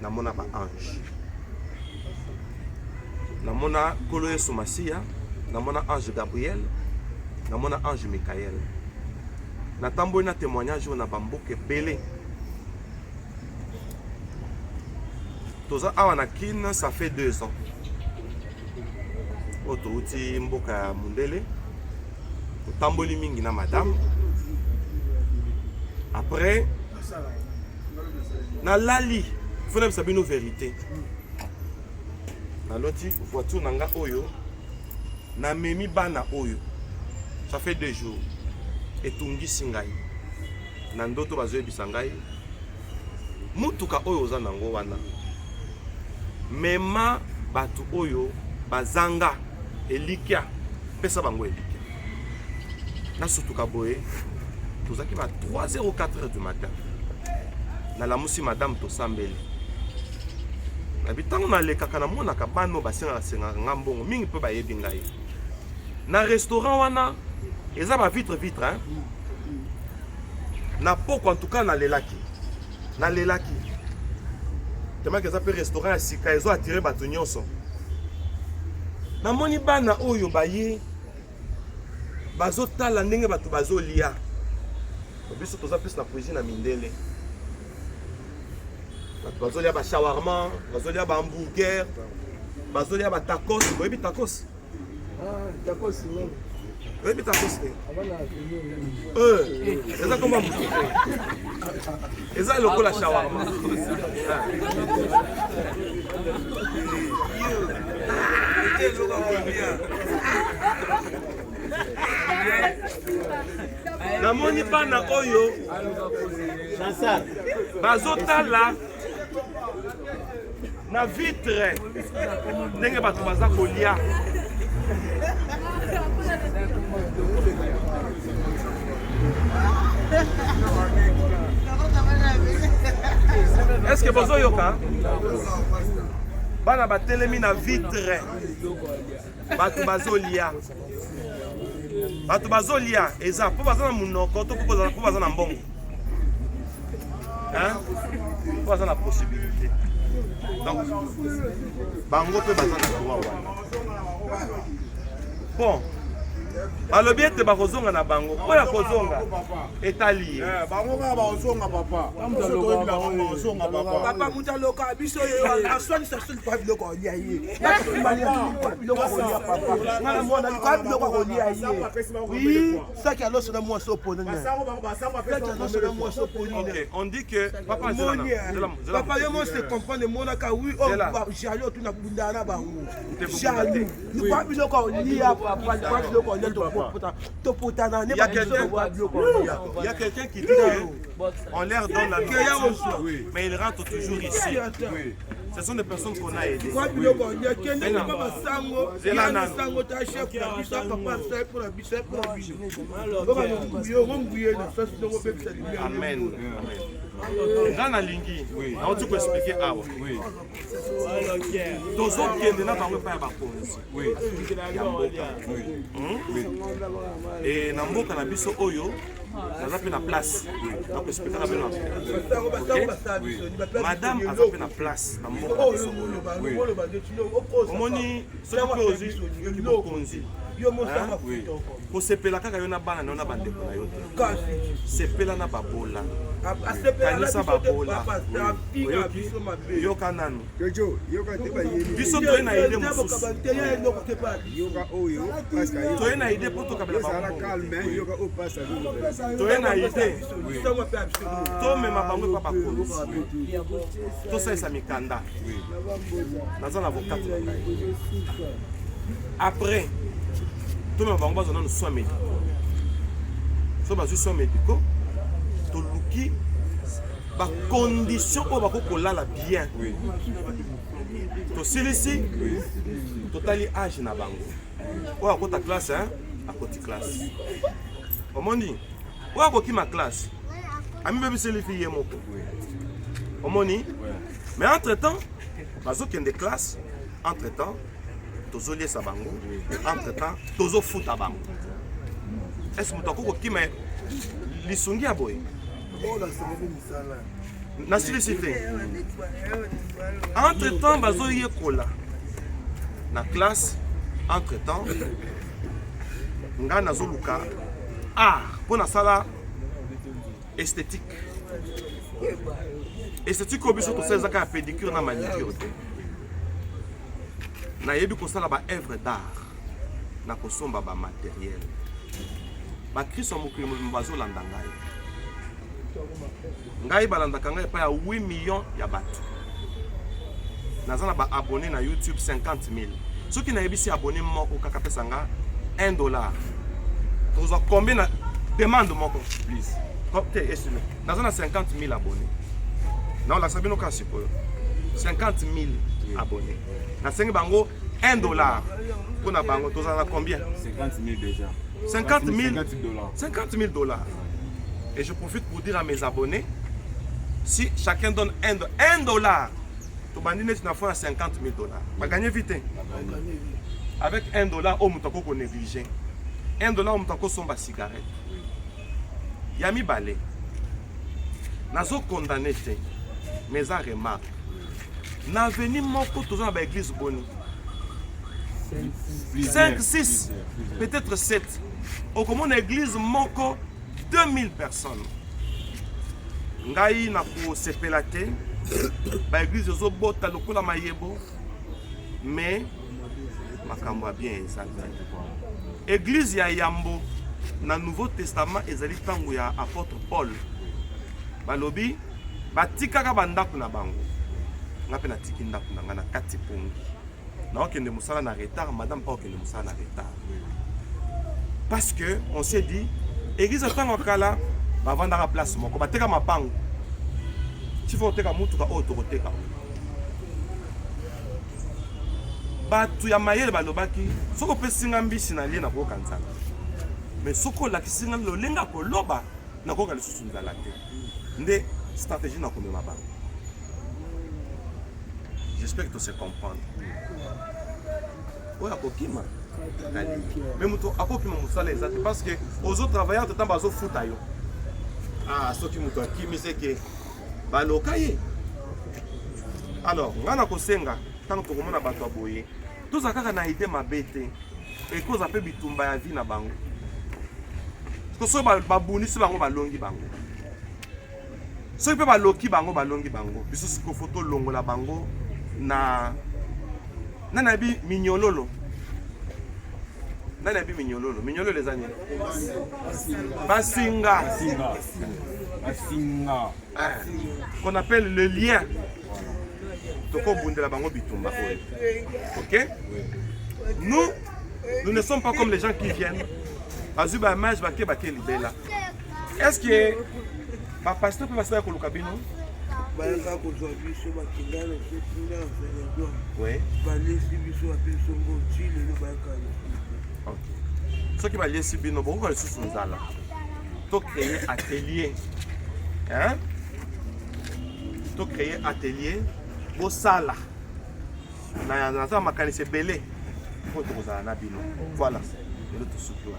namona ba ange. Namona kolo Yesu Masia, namona ange Gabriel, namona ange Michael. Natamboli na témoignage na bamboke belé. Toza awa na kin, ça fait 2 ans. Oto uti mboka mundele. Otamboli mingi na madame. Après na lali, faut même savoir nos vérités. Na loti voiture nanga oyo, na memi bana oyo. Ça fait 2 jours. Et tungi singai. Na ndoto bazoye bisangai. Mutuka oyo oza nango wana. Mema batu oyo bazanga elikia pesa bango elikia. Na sutuka boye tozaki ba 3h04 du matin. Na la musi madame to sambeli. Na bitango na lekaka na mona ka bano basenga senga ngambongo mingi pe ba yebi ngai. Na restaurant wana eza ba vitre hein. Na poko en tout cas na lelaki. Na lelaki. Tellement que ça peut restaurant à sika ezo attirer bato nyonso. Na moni bana oyo baye bazo tala ndenge bato bazo lia. Biso toza plus na poésie na mindele. Bato bazo lia ba shawarma, bazo lia ba hamburger, bazo lia ba tacos, boyebi tacos. Ah, tacos non. Boyebi tacos. Eza comment vous? Eza lokola shawarma. Namoni bana oyo bazotala na vitre ndenge bato baza kolia. Est-ce que bozo yoka? Bana batelemi na vitre. Bato bazolia. Bato bazolia eza po baza na munoko to po baza na mbongo. Hein? Po baza na possibilité. Donc bango pe baza na droit wana. Bon. Balobi ete bakozonga na bango. Oya kozonga etali. Bango ka bazonga papa. Bazonga papa. Papa muta loka biso yo aswani sasuli pa biloko olia ye. Papa biloko olia papa. Ngala mona ka biloko olia ye. Oui, ça qui alors sur moi so pona. On dit que papa papa yo mo se comprendre mona ka oui on va jalo tu na bundana bango. Jalo. Ni pa biloko olia papa, ni pa biloko olia. Il y a quelqu'un qui dit qu'on leur donne la nourriture, mais ils rentrent toujours ici. Ce sont des personnes qu'on a aidées. Amen. Dans lingi, on dit qu'on expliquer ah oui. Tous autres qui ne n'ont pas bakonzi. Oui. Et na mboka na biso oyo, ça fait la place. Donc expliquer la madame a fait la place na mboka biso. Omoni soki ozi bakonzi. Ko sepela kaka yo na bana na bandeko na yo. Sepela na babola. kanisa babola yoka nanu biso toye na ide mosusu toye na ide mpo tokabela bango toye na ide tomema bango epa bakonzi tosalisa mikanda naza na avocate na ngai après tomema bango bazwa nanu soin médicaux so bazwi soin médicaux toluki bacondition oyo bakokolala bien tosilisi totali age na bango oyo akota classe akoti classe omoni oyo akokima classe amibebiseli fi ye moko omoni mais entre temps bazokende classe entre temps tozoliesa bango entre temps tozofuta bango est-ce moto akokokima lisungi ya boye nasilisi te entre temps bazoyekola na classe entre temps nga nazoluka art mpo nasala esthétique oyo biso tosalezaka ya pédicure na manicure te nayebi kosala baœuvre d'art na kosomba bamateriel bakristo mokili bazolanda ngai balandaka ngai epai ya 8 millions ya bato naza na baabone na YouTube 50 000 soki nayebisi abone moko kaka pesa nga $1 tozwa combien na demande moko please te esime naza na 50 000 abone naolakisa bino ka sikoyo 50 000 abone nasengi bango $1 mpona bango tozala na combien 50 000 déjà 50 000 $. Et je profite pour dire à mes abonnés, si chacun donne $1, tu vas gagner 50 000 $. Va gagner vite. Avec $1, on peut négliger. $1, on peut somba cigarette. Yami balé. Nazo condamné, mais à remarque. Na venu moko toujours dans l'église boni. 5, 6, peut-être 7. Au comment l'église moko 2000 personnes. Ngai na ko sepelate ba église zo bota lokola mayebo mais makambo bien ezali. Église ya Yambo na Nouveau Testament ezali tango ya apôtre Paul. Balobi batikaka bandako na bango. Ngape na tiki ndako na ngana kati pongi. Na okende musala na retard, madame pas okende musala na retard. Parce que on s'est dit église tango kala ba vanda place moko bateka mapango. Tu faut teka mutuka auto koteka. Batu ya mayele balobaki soko pesinga mbisi na lie na ko kanzala. Mais soko la kisinga lo lenga ko loba na ko kalisusu nzala te. Nde stratégie na komema bango. J'espère que tu sais comprendre. Oui, akokima. Mais muto akokima musala exact parce que aux autres travailleurs tout temps bazo futa yo. Ah, soki muto akimi c'est que balokaye. Alors, ngana kosenga tant que komona bato aboye. Tous akaka na idée mabete et cause ape bitumba ya vie na bango. Ko so babunisi bango balongi bango. Soki pe baloki bango balongi bango. Biso siko photo longola bango na nanabi minyololo. Nanabi minyololo. Minyololo les années. Basinga. Qu'on appelle le lien. Toko bundela bango bitumba. OK? Nous ne sommes pas comme les gens qui viennent. Azuba mage baké baké libela. Est-ce que ba pasteur peut passer koluka bino? Oui. Ok. Ce qui va laisser bien, on va laisser son zala. Tu créer atelier, hein? Tu créer atelier, beau sala. Na ça mécanicien belé. Faut que vous en abîme. Voilà. Et le tout souple.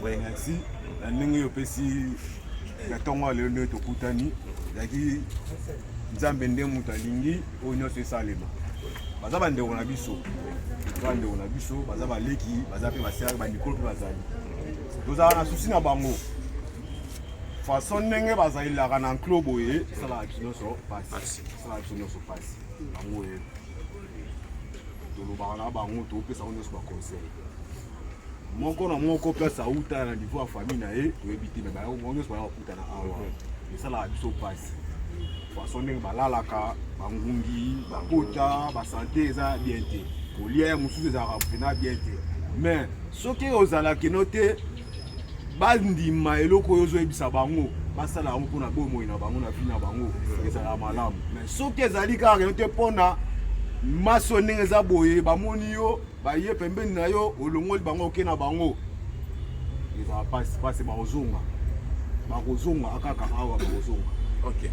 Oui. Merci. La ningi opesi na tonga le ne to kutani. Yaki nzambe nde mutu alingi oyo nyonso esalema baza bandeko na biso baza baleki baza mpe basiaka bandikolo mpe bazali tozala na susi na bango façon ndenge bazalilaka na club boye salaka biso nyonso pasi salaka biso nyonso pasi bango ye tolobaka na bango topesaka nyonso baconseil moko na moko place auta na niveau ya famille na ye toyebi te me bango nyonso bayaka kutana awa esalaka biso pasi façon ndenge balalaka bangungi bakota basante eza bien te kolia mosusu ezalaka mpena bien te mais soki ozalaki no te bandima eloko oyo ozoyebisa bango basala yango mpona bomoi na bango na vi na bango ezalaka malamu mais soki ezali kaka no te mpona maso ndenge eza boye bamoni yo baye pembeni na yo olongoli bango oke na bango ezala pasi bakozonga akaka awa bakozonga. Ok.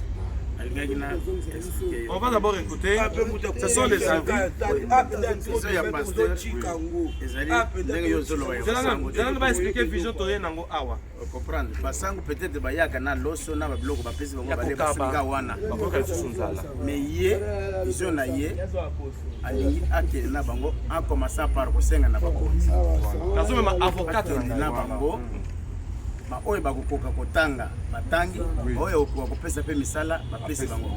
On va d'abord écouter. Ce sont les avis. Je vais expliquer vision Toré Nango Awa. Comprendre. Basango peut-être bayaka na loso na babiloko bapesi bango bale basinga wana. Mais yé vision na yé alingi ake na bango a commencer par kosenga na bango. Nazo même avocat na bango. Ba oyo bakokoka kotanga batangi oyo bakopesa pe misala bapesi bango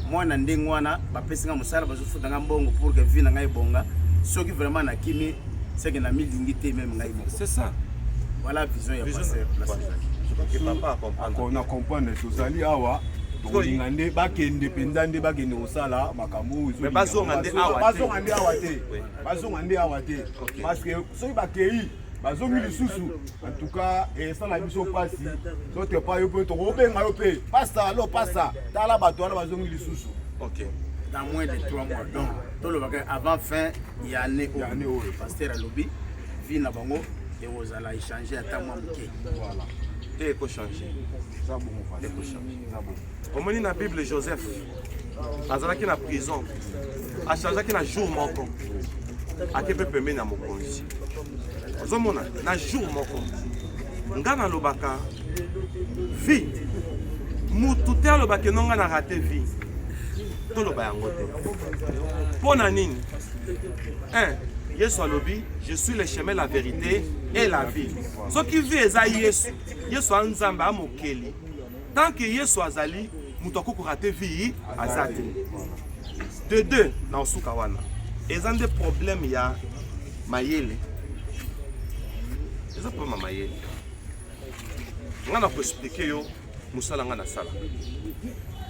mwana ndenge wana bapesi nga musala bazofuta nga mbongo pour que vie na ngai bonga soki vraiment na kimi c'est que na milingi te même ngai bongo. C'est ça. Voilà vision ya passer place. Papa comprendre. On comprendre tozali awa tolinga nde bakende penza nde bakende kosala makambo mais bazonga nde awa te parce que soki bakei bazongi lisusu en tout cas esala biso pasi sote pa yo pe tokobenga yo pe pasa alo pasa tala bato wana bazongi lisusu. Ok. Dans moins de 3 mois donc tout le bagage avant fin il y a année au pasteur à lobby vie na bango et vous allez échanger à ta mois moké. Voilà. Et éco changer. Ça bon on va changer. Ça bon. Au moment na Bible Joseph azalaki na prison achangeaki na jour moko akepe pembeni na mokonzi. Ozomona na jour moko nga na lobaka vie mutu te alobaki nonga na raté vie toloba yango te pona nini Yesu alobi je suis le chemin la vérité et la vie soki vie eza Yesu anzambe amokeli tant que Yesu azali mutu akoko raté vie azate de deux na osuka wana eza nde problème ya mayele. C'est pas ma yé. On a expliqué yo musala nga na sala.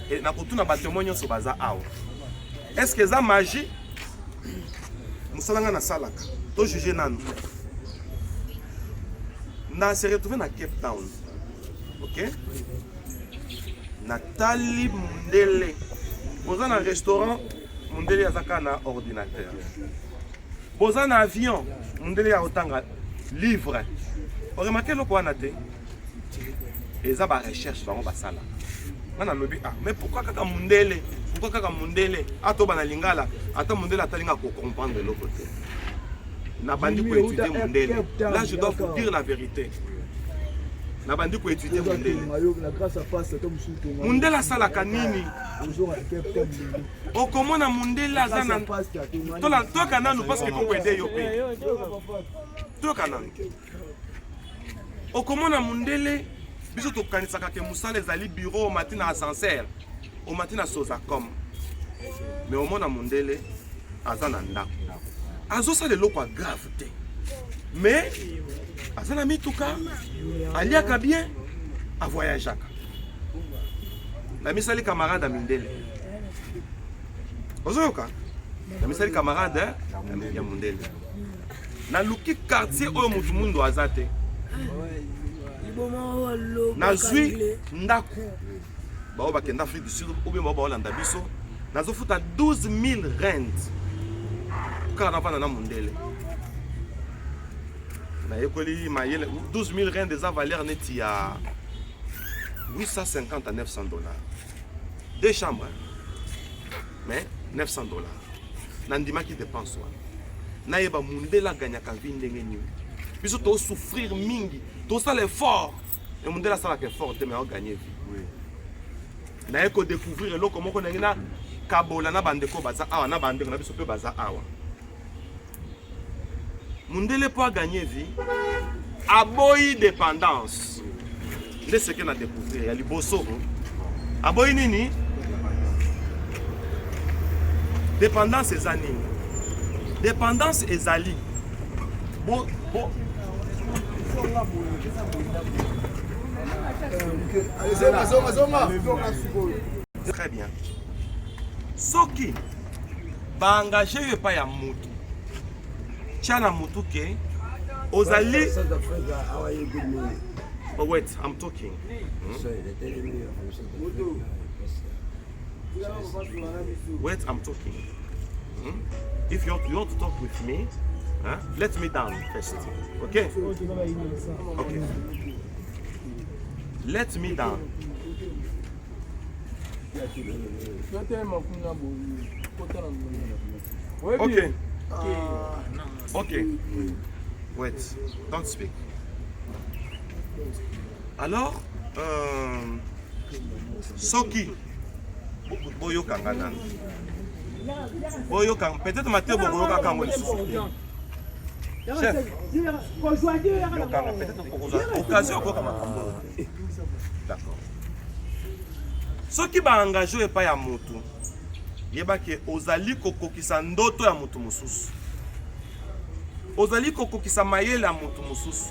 Et na kutuna ba témoigner sur baza awa. Est-ce que ça magie? Musala nga na sala ka. To juger nanu. Na se retrouver na Cape Town. OK? Nathalie Mundele. Boza na restaurant Mundele azaka na ordinateur. Boza na avion Mundele ya otanga livre. On remarque le quoi naté. Et ça va recherche bango basala. Ngana lobi mais pourquoi kaka Mundele? Pourquoi kaka Mundele? Ato bana lingala, ata Mundele atalinga ko comprendre l'autre côté. Na bandi ko étudier Mundele. Là je dois vous dire la vérité. Na bandi ko étudier Mundele. Mundele sala kanini? O comment na Mundele azana? To kana nous parce que ko aider yo pe. To kana. O comment na Mundele biso to kanisaka ke musala ezali bureau au matin na ascenseur au matin na soza comme mais au mona Mundele azana ndako azo sala loko grave te mais azana mituka aliaka bien a voyageaka na misali camarade à Mundele ozoyoka na misali camarade ya Mundele na luki quartier oyo mutu mundo azate nazwi ndako bao bakenda Afrique du Sud ou bien bao Hollande biso nazofuta 12 000 rand car na vana na Mundele na yekoli mayele 12 000 rand des valeur neti ya 850 à 900 dollars. Deux chambres mais 900 dollars nandima qui dépense wa na yeba Mundele gagna ka vindenge ni biso to souffrir mingi tout ça l'effort et Mundele ça la effort mais on gagner vie oui na eko découvrir le comment on na kabola na bandeko baza awa na bandeko na biso pe baza awa Mundele pour gagner vie aboyi dépendance nde seke na découvrir ya liboso aboyi nini dépendance eza nini dépendance ezali très bien soki baengage yo epai ya mutu tia na mutu ke ozali oh wait I'm talking wait I'm talking if you want to talk with me let me down first okay okay let me down okay okay wait don't speak alors soki boyokanga nani boyokanga peut-être Mathieu boyoka kango lisusu chef yokanga peut-être pokoza occasion koka makambo d'accord soki baengage epai ya mutu yebake ozali kokokisa ndoto ya mutu mosusu ozali kokokisa mayele ya mutu mosusu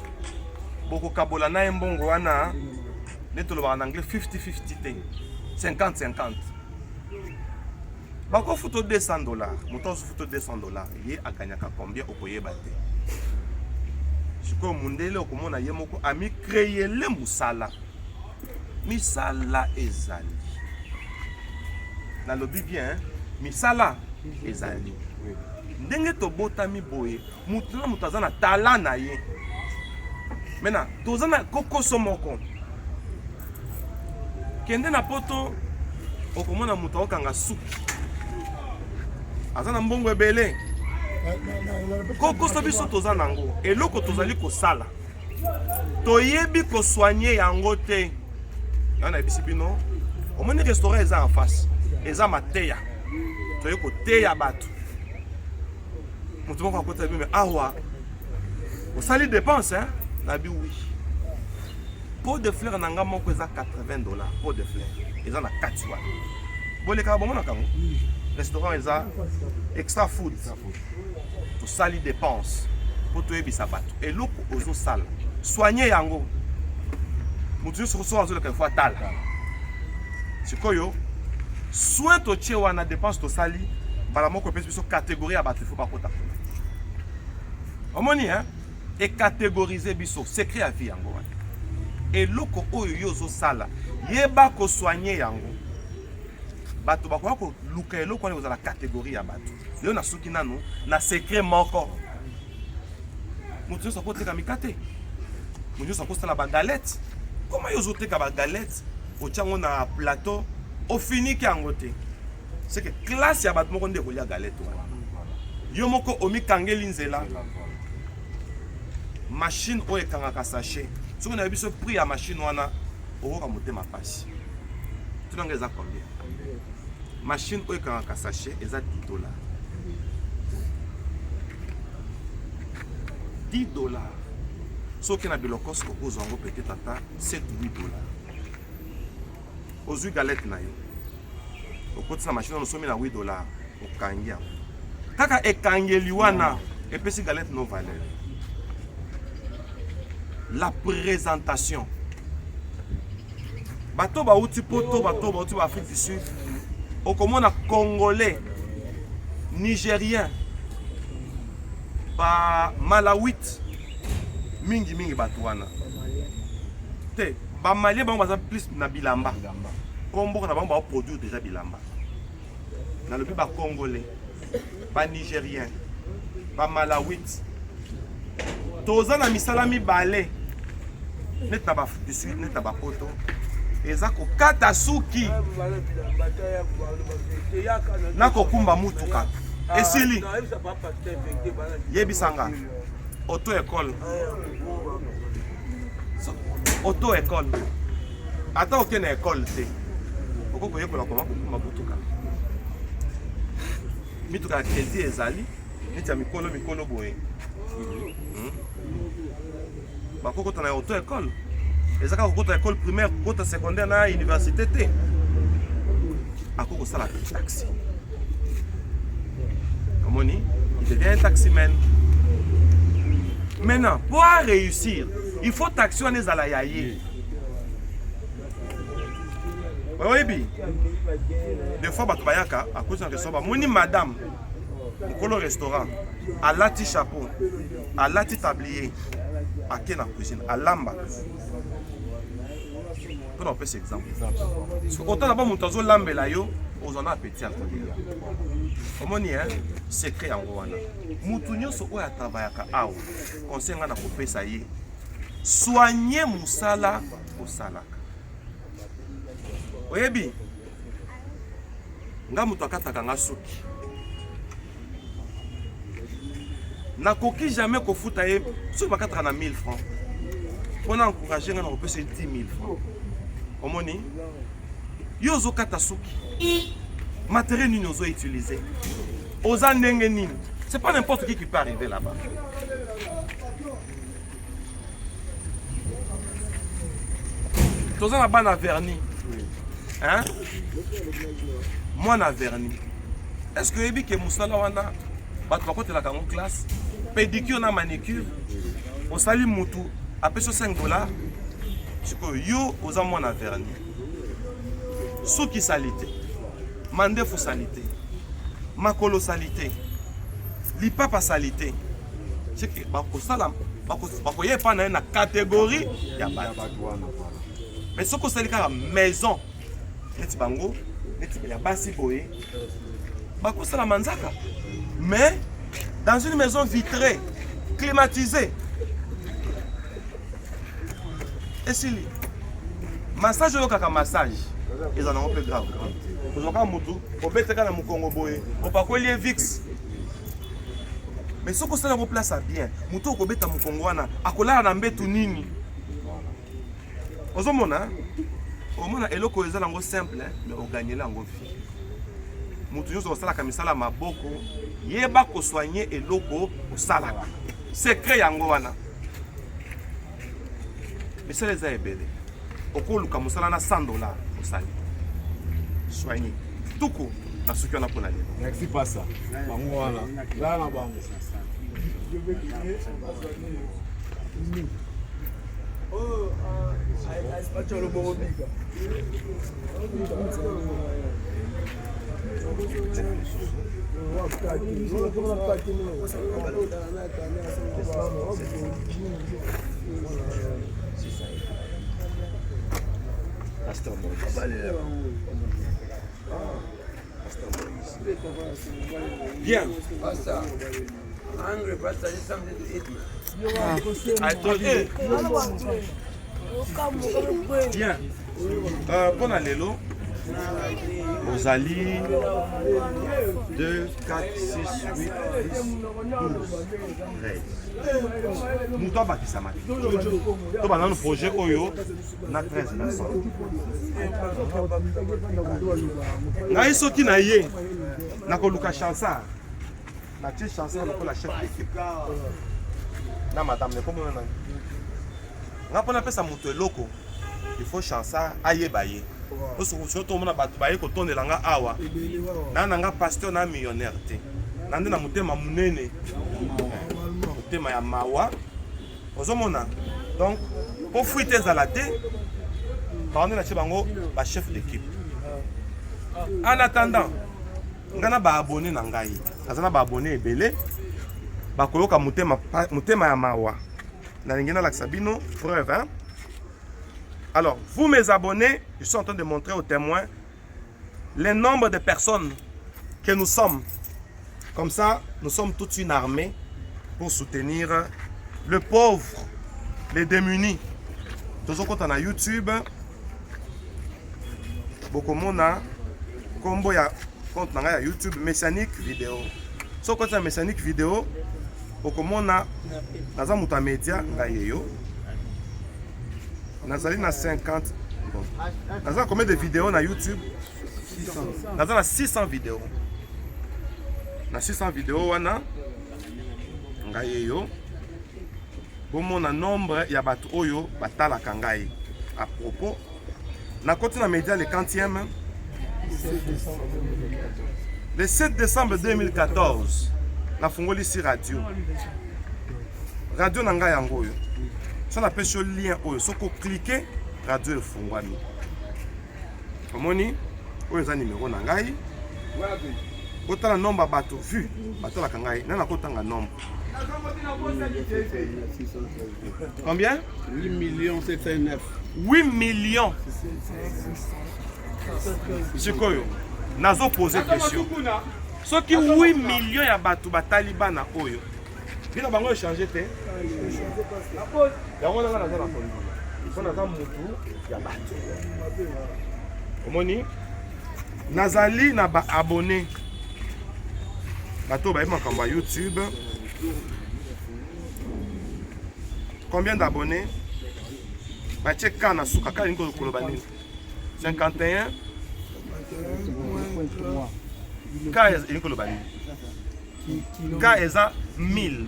bokokabola na mbongo wana netolobaka na anglais 50-50 te 50-50 bakofuto $200 moto azofuto $200 ye akanyaka combien okoyeba te sikoyo mundele okomona ye moko amikreyele musala misala ezali nalobi bien misala ezali ndenge tobotami boye mutu na mutu aza na tala na ye mena toza na kokoso moko kende na poto okomona mutu akokanga suki aza na mbongo ebele kokoso biso toza nango eloko tozali kosala toyebi kosoigne yango te yana bisi bino omoni restaurant eza en face eza mateya toye koteya bato mutu moko akota bime awa osali dépense hein nabi oui pot de fleurs nanga moko eza $80 pot de fleurs eza na kati wana boleka bomona kango restaurant eza extra food tosali dépense po toyebisa bato eloko ozosala soigne yango mutu nyonso so azoleka ifo atala sikoyo soin totie wana dépense tosali mbala moko epesi biso catégorie ya bato ifo bakota omoni ekategorize biso secret ya vie yango wana eloko oyo yo ozosala yeba kosoigne yango bato bakoka koluka eloko wana kozala catégorie ya bato leo nasuki nanu na secret moko mutu nyonso akoteka mikate mutu nyonso akosala bagalete koma yo ozoteka bagalete otiango na plateau ofiniki yango te seke classe ya bato moko nde kolia galete wana yo moko omikangeli nzela machine oyo ekangaka sachet soki na biso prix ya machine wana okoka motema pasi tunanga eza combien machine oyo ekangaka sachet eza $10 $10 soki na biloko siko kozwa yango peut-être ata $7-8 ozwi galette na yo okotisa machine wana osomi na $8 okangi yango kaka ekangeli wana epesi galette no valeur la présentation bato bauti poto bato bauti ba Afrique du Sud okomona congolais nigérien ba malawite mingi bato wana te ba malien bango baza plus na bilamba kombo na bango ba produire déjà bilamba na lobi ba congolais ba nigérien ba malawite toza na misala mibale net na ba Afrique du Sud net na ba poto eza kokata suki na kokumba mutuka esili yebisanga auto-école auto-école ata oke na école te okokoyekola koma kokumba mutuka mituka ya crédit ezali neti ya mikolo boye bakokota na auto-école ezaka kokota école primaire kokota secondaire na université te akokosala taxi omoni il devient un taximan. Maintenant pour réussir il faut taxi wana ezala ya ye oyebi des fois bato bayaka akozi na restaurant bamoni madame mokolo restaurant alati chapeau alati tablier ake na cuisine alamba mpona opesa exemple otala ba moto azolambela yo ozwa na appétit akolia omoni secret yango wana mutu nyonso oyo atravayaka awa conseil nga na kopesa ye soigne mosala osalaka oyebi nga moto akataka nga suki nakoki jamais kofuta ye soki bakataka na 1000 francs mpona encourage nga na kopesa ye 10 000 francs omoni yo ozokata suki matériel nini ozoutilize oza ndenge nini c'est pas n'importe qui peut arriver là-bas. Toza na bana vernis hein moi na vernis est-ce que ebi ke musala wana bato bakotelaka ngo classe pédicure na manicure osali mutu apesa $5 sikoyo yo oza mwana vernis suki salite mandefu salite makolo salite lipapa salite c'est que bakosala bakoyepa na ye na catégorie ya bato mais soko osali kaka maison neti bango neti ya basi boye bakosala manzaka mais dans une maison vitrée climatisée esili massage oyo kaka massage eza nango mpe grave ozwaka mutu obeteka na mokongo boye opakoli ye vix mais soki osala yango place bien mutu okobeta mokongo wana akolala na mbetu nini ozomona omona eloko eza nango simple mais oganyela yango vie mutu nyonso osalaka misala maboko yeba kosoigne eloko osalaka secret yango wana misala eza ebele okoluka mosala na $100 osali soigne tuku na suki wana mpona lelo merci pasa bango wana zala na bango bien. Hungry, but I need something to eat, man. I told you. Bien. Pona lelo. Ozali 2, 4, 6, 8, 10, 12, 13. Muto abakisa mati. To bana no projet oyo na 13 na 100. Ngai soki na ye na koluka chansa. Na tie chansa na kola chef d'équipe. Na madame ne komona na. Nga pona pesa muto eloko. Il faut chansa ayeba ye. Surtout mona bato baye kotondela nga awa na nga pasteur na millionnaire te nande na mutema munene mutema ya mawa ozomona donc pour fuite ezala te baone na che bango ba chef d'équipe en attendant nga na ba abonné na ngai azana ba abonné ebele bakoyoka mutema ya mawa na lingena la Sabino preuve hein. Alors, vous mes abonnés, je suis en train de montrer aux témoins le nombre de personnes que nous sommes. Comme ça, nous sommes toute une armée pour soutenir le pauvre, les démunis. Tous ceux qui sont sur YouTube, beaucoup de monde combo ya compte na YouTube Messianique vidéo. Ceux qui sont Messianique vidéo, beaucoup de monde na muta média ngayeyo. Nazali na 50. Nazali combien de vidéos na YouTube? 600. Nazali na 600 vidéos. Na 600 vidéos wana ngai yo. Bomo na nombre ya bato oyo batalaka ngai. à propos. Na côté na média le 40e. Le 7 décembre 2014, na fongoli ici radio. Radio nanga yango yo. Ça na pêche lien oyo. Soko cliquer radio efungwami. Omoni oyo za numéro na ngai. Kota nombre bato vu bato la kangai na kota nga nombre. Combien? 8 709. 8 millions. Sikoyo nazo poser question. Ce qui 8 millions ya bato batali bana oyo. Bina bango échanger te. Yango nanga naza na kondo. Sona za mutu ya bato. Omoni nazali na ba abonné. Bato ba makambo ya YouTube. Combien d'abonnés? Batie kana suka kali ngo koloba nini? 51 K est koloba nini? K eza 1000,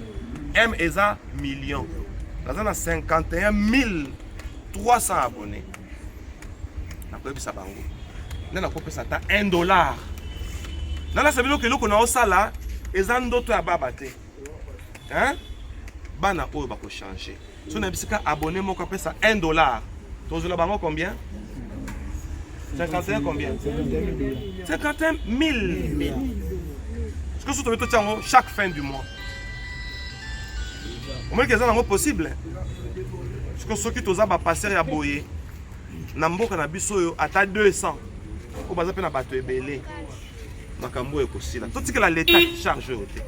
M eza million. Naza na 51 300 abonnés. Na koyebisa bango. Nana kopesa ta $1. Nana sabilo ke loko na osala eza ndoto ya baba te. Hein? Bana oyo bako changer. So na bisika abonné moko apesa $1. Tozola bango combien? 51 combien? 51 000. Est-ce que vous trouvez tout ça chaque fin du mois? Au moins que ça n'est possible. Est-ce que ceux qui t'osent passer à boyer, n'amboka na biso à 200. Au bas na bato ebele. Makambo e kosila. Tout ce que l'État charge au té.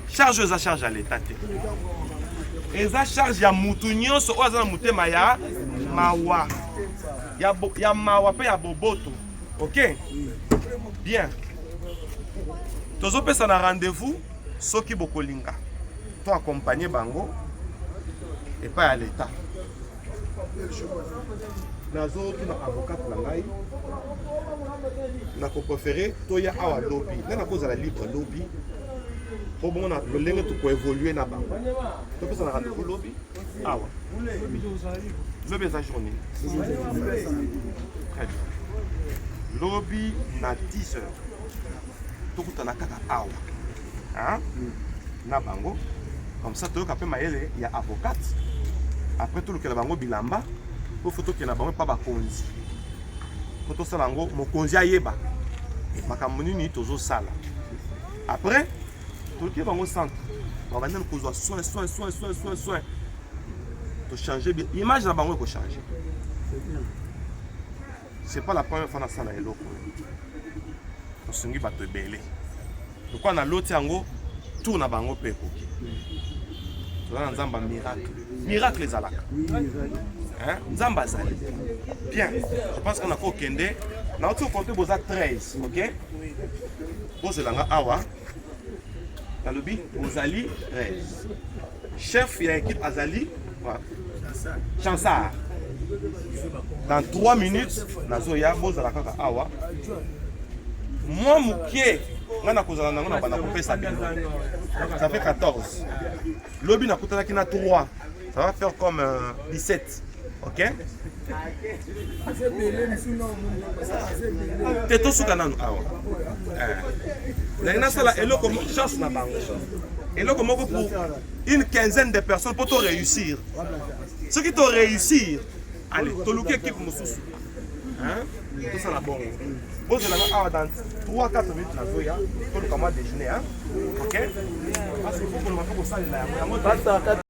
Charge za charge à l'État té. Et ça charge ya mutu nyonso o za mutema ya mawa. Ya mawa pe ya boboto. OK? Bien. Tozo pesa na rendez-vous soki bokolinga. To accompagner bango et pas à l'État. Nazo tu na avocat na ngai. Na ko préférer to ya awa lobby. Na cause la libre lobby. Au bon na le lenge to ko évoluer na bango. To pesa na rendez-vous lobby. Awa. Lobby za journée. Très bien. Lobby na 10 heures. Tokutana kaka awa. Hein? Na bango. Comme ça, tu as mayele, il y a avocate. Après tout le que la bango bilamba, il faut que la bango pas ba konzi. Faut ça bango mo konzi ayeba. Makamoni ni tozo sala. Après, tout le bango centre. On va dire que soin. To changer bien. Image la bango ko changer. C'est pas la première fois na sala eloko. On sungi ba to belé. Donc on a l'autre yango tourne à bango pe ko. Là, Nzamba miracle. Miracle les alaka. Hein? Nzamba zali. Bien. Je pense qu'on a qu'au kende. Na autre compte boza 13, OK? Pose langa awa. Dans le bi Ozali 13. Chef il y a équipe Azali. Voilà. Chansard. Dans 3 minutes, nazoya boza la kaka awa. Moi mukie ngana kozala nango na bana kopesa bino. Ça fait 14. Lobby n'a coûté na 3. Ça va faire comme 17. OK? T'es tout souka nanu awa. La sala eloko chance na bango. Eloko moko pour une quinzaine de personnes pour te réussir. Ceux qui t'ont réussir, allez, to look équipe mususu. Hein? Tout ça la bonne. Bon, je l'ai dans 3-4 minutes na zoya. Tout le comment déjeuner, hein? OK? Parce qu'il faut que le matin, ça, il a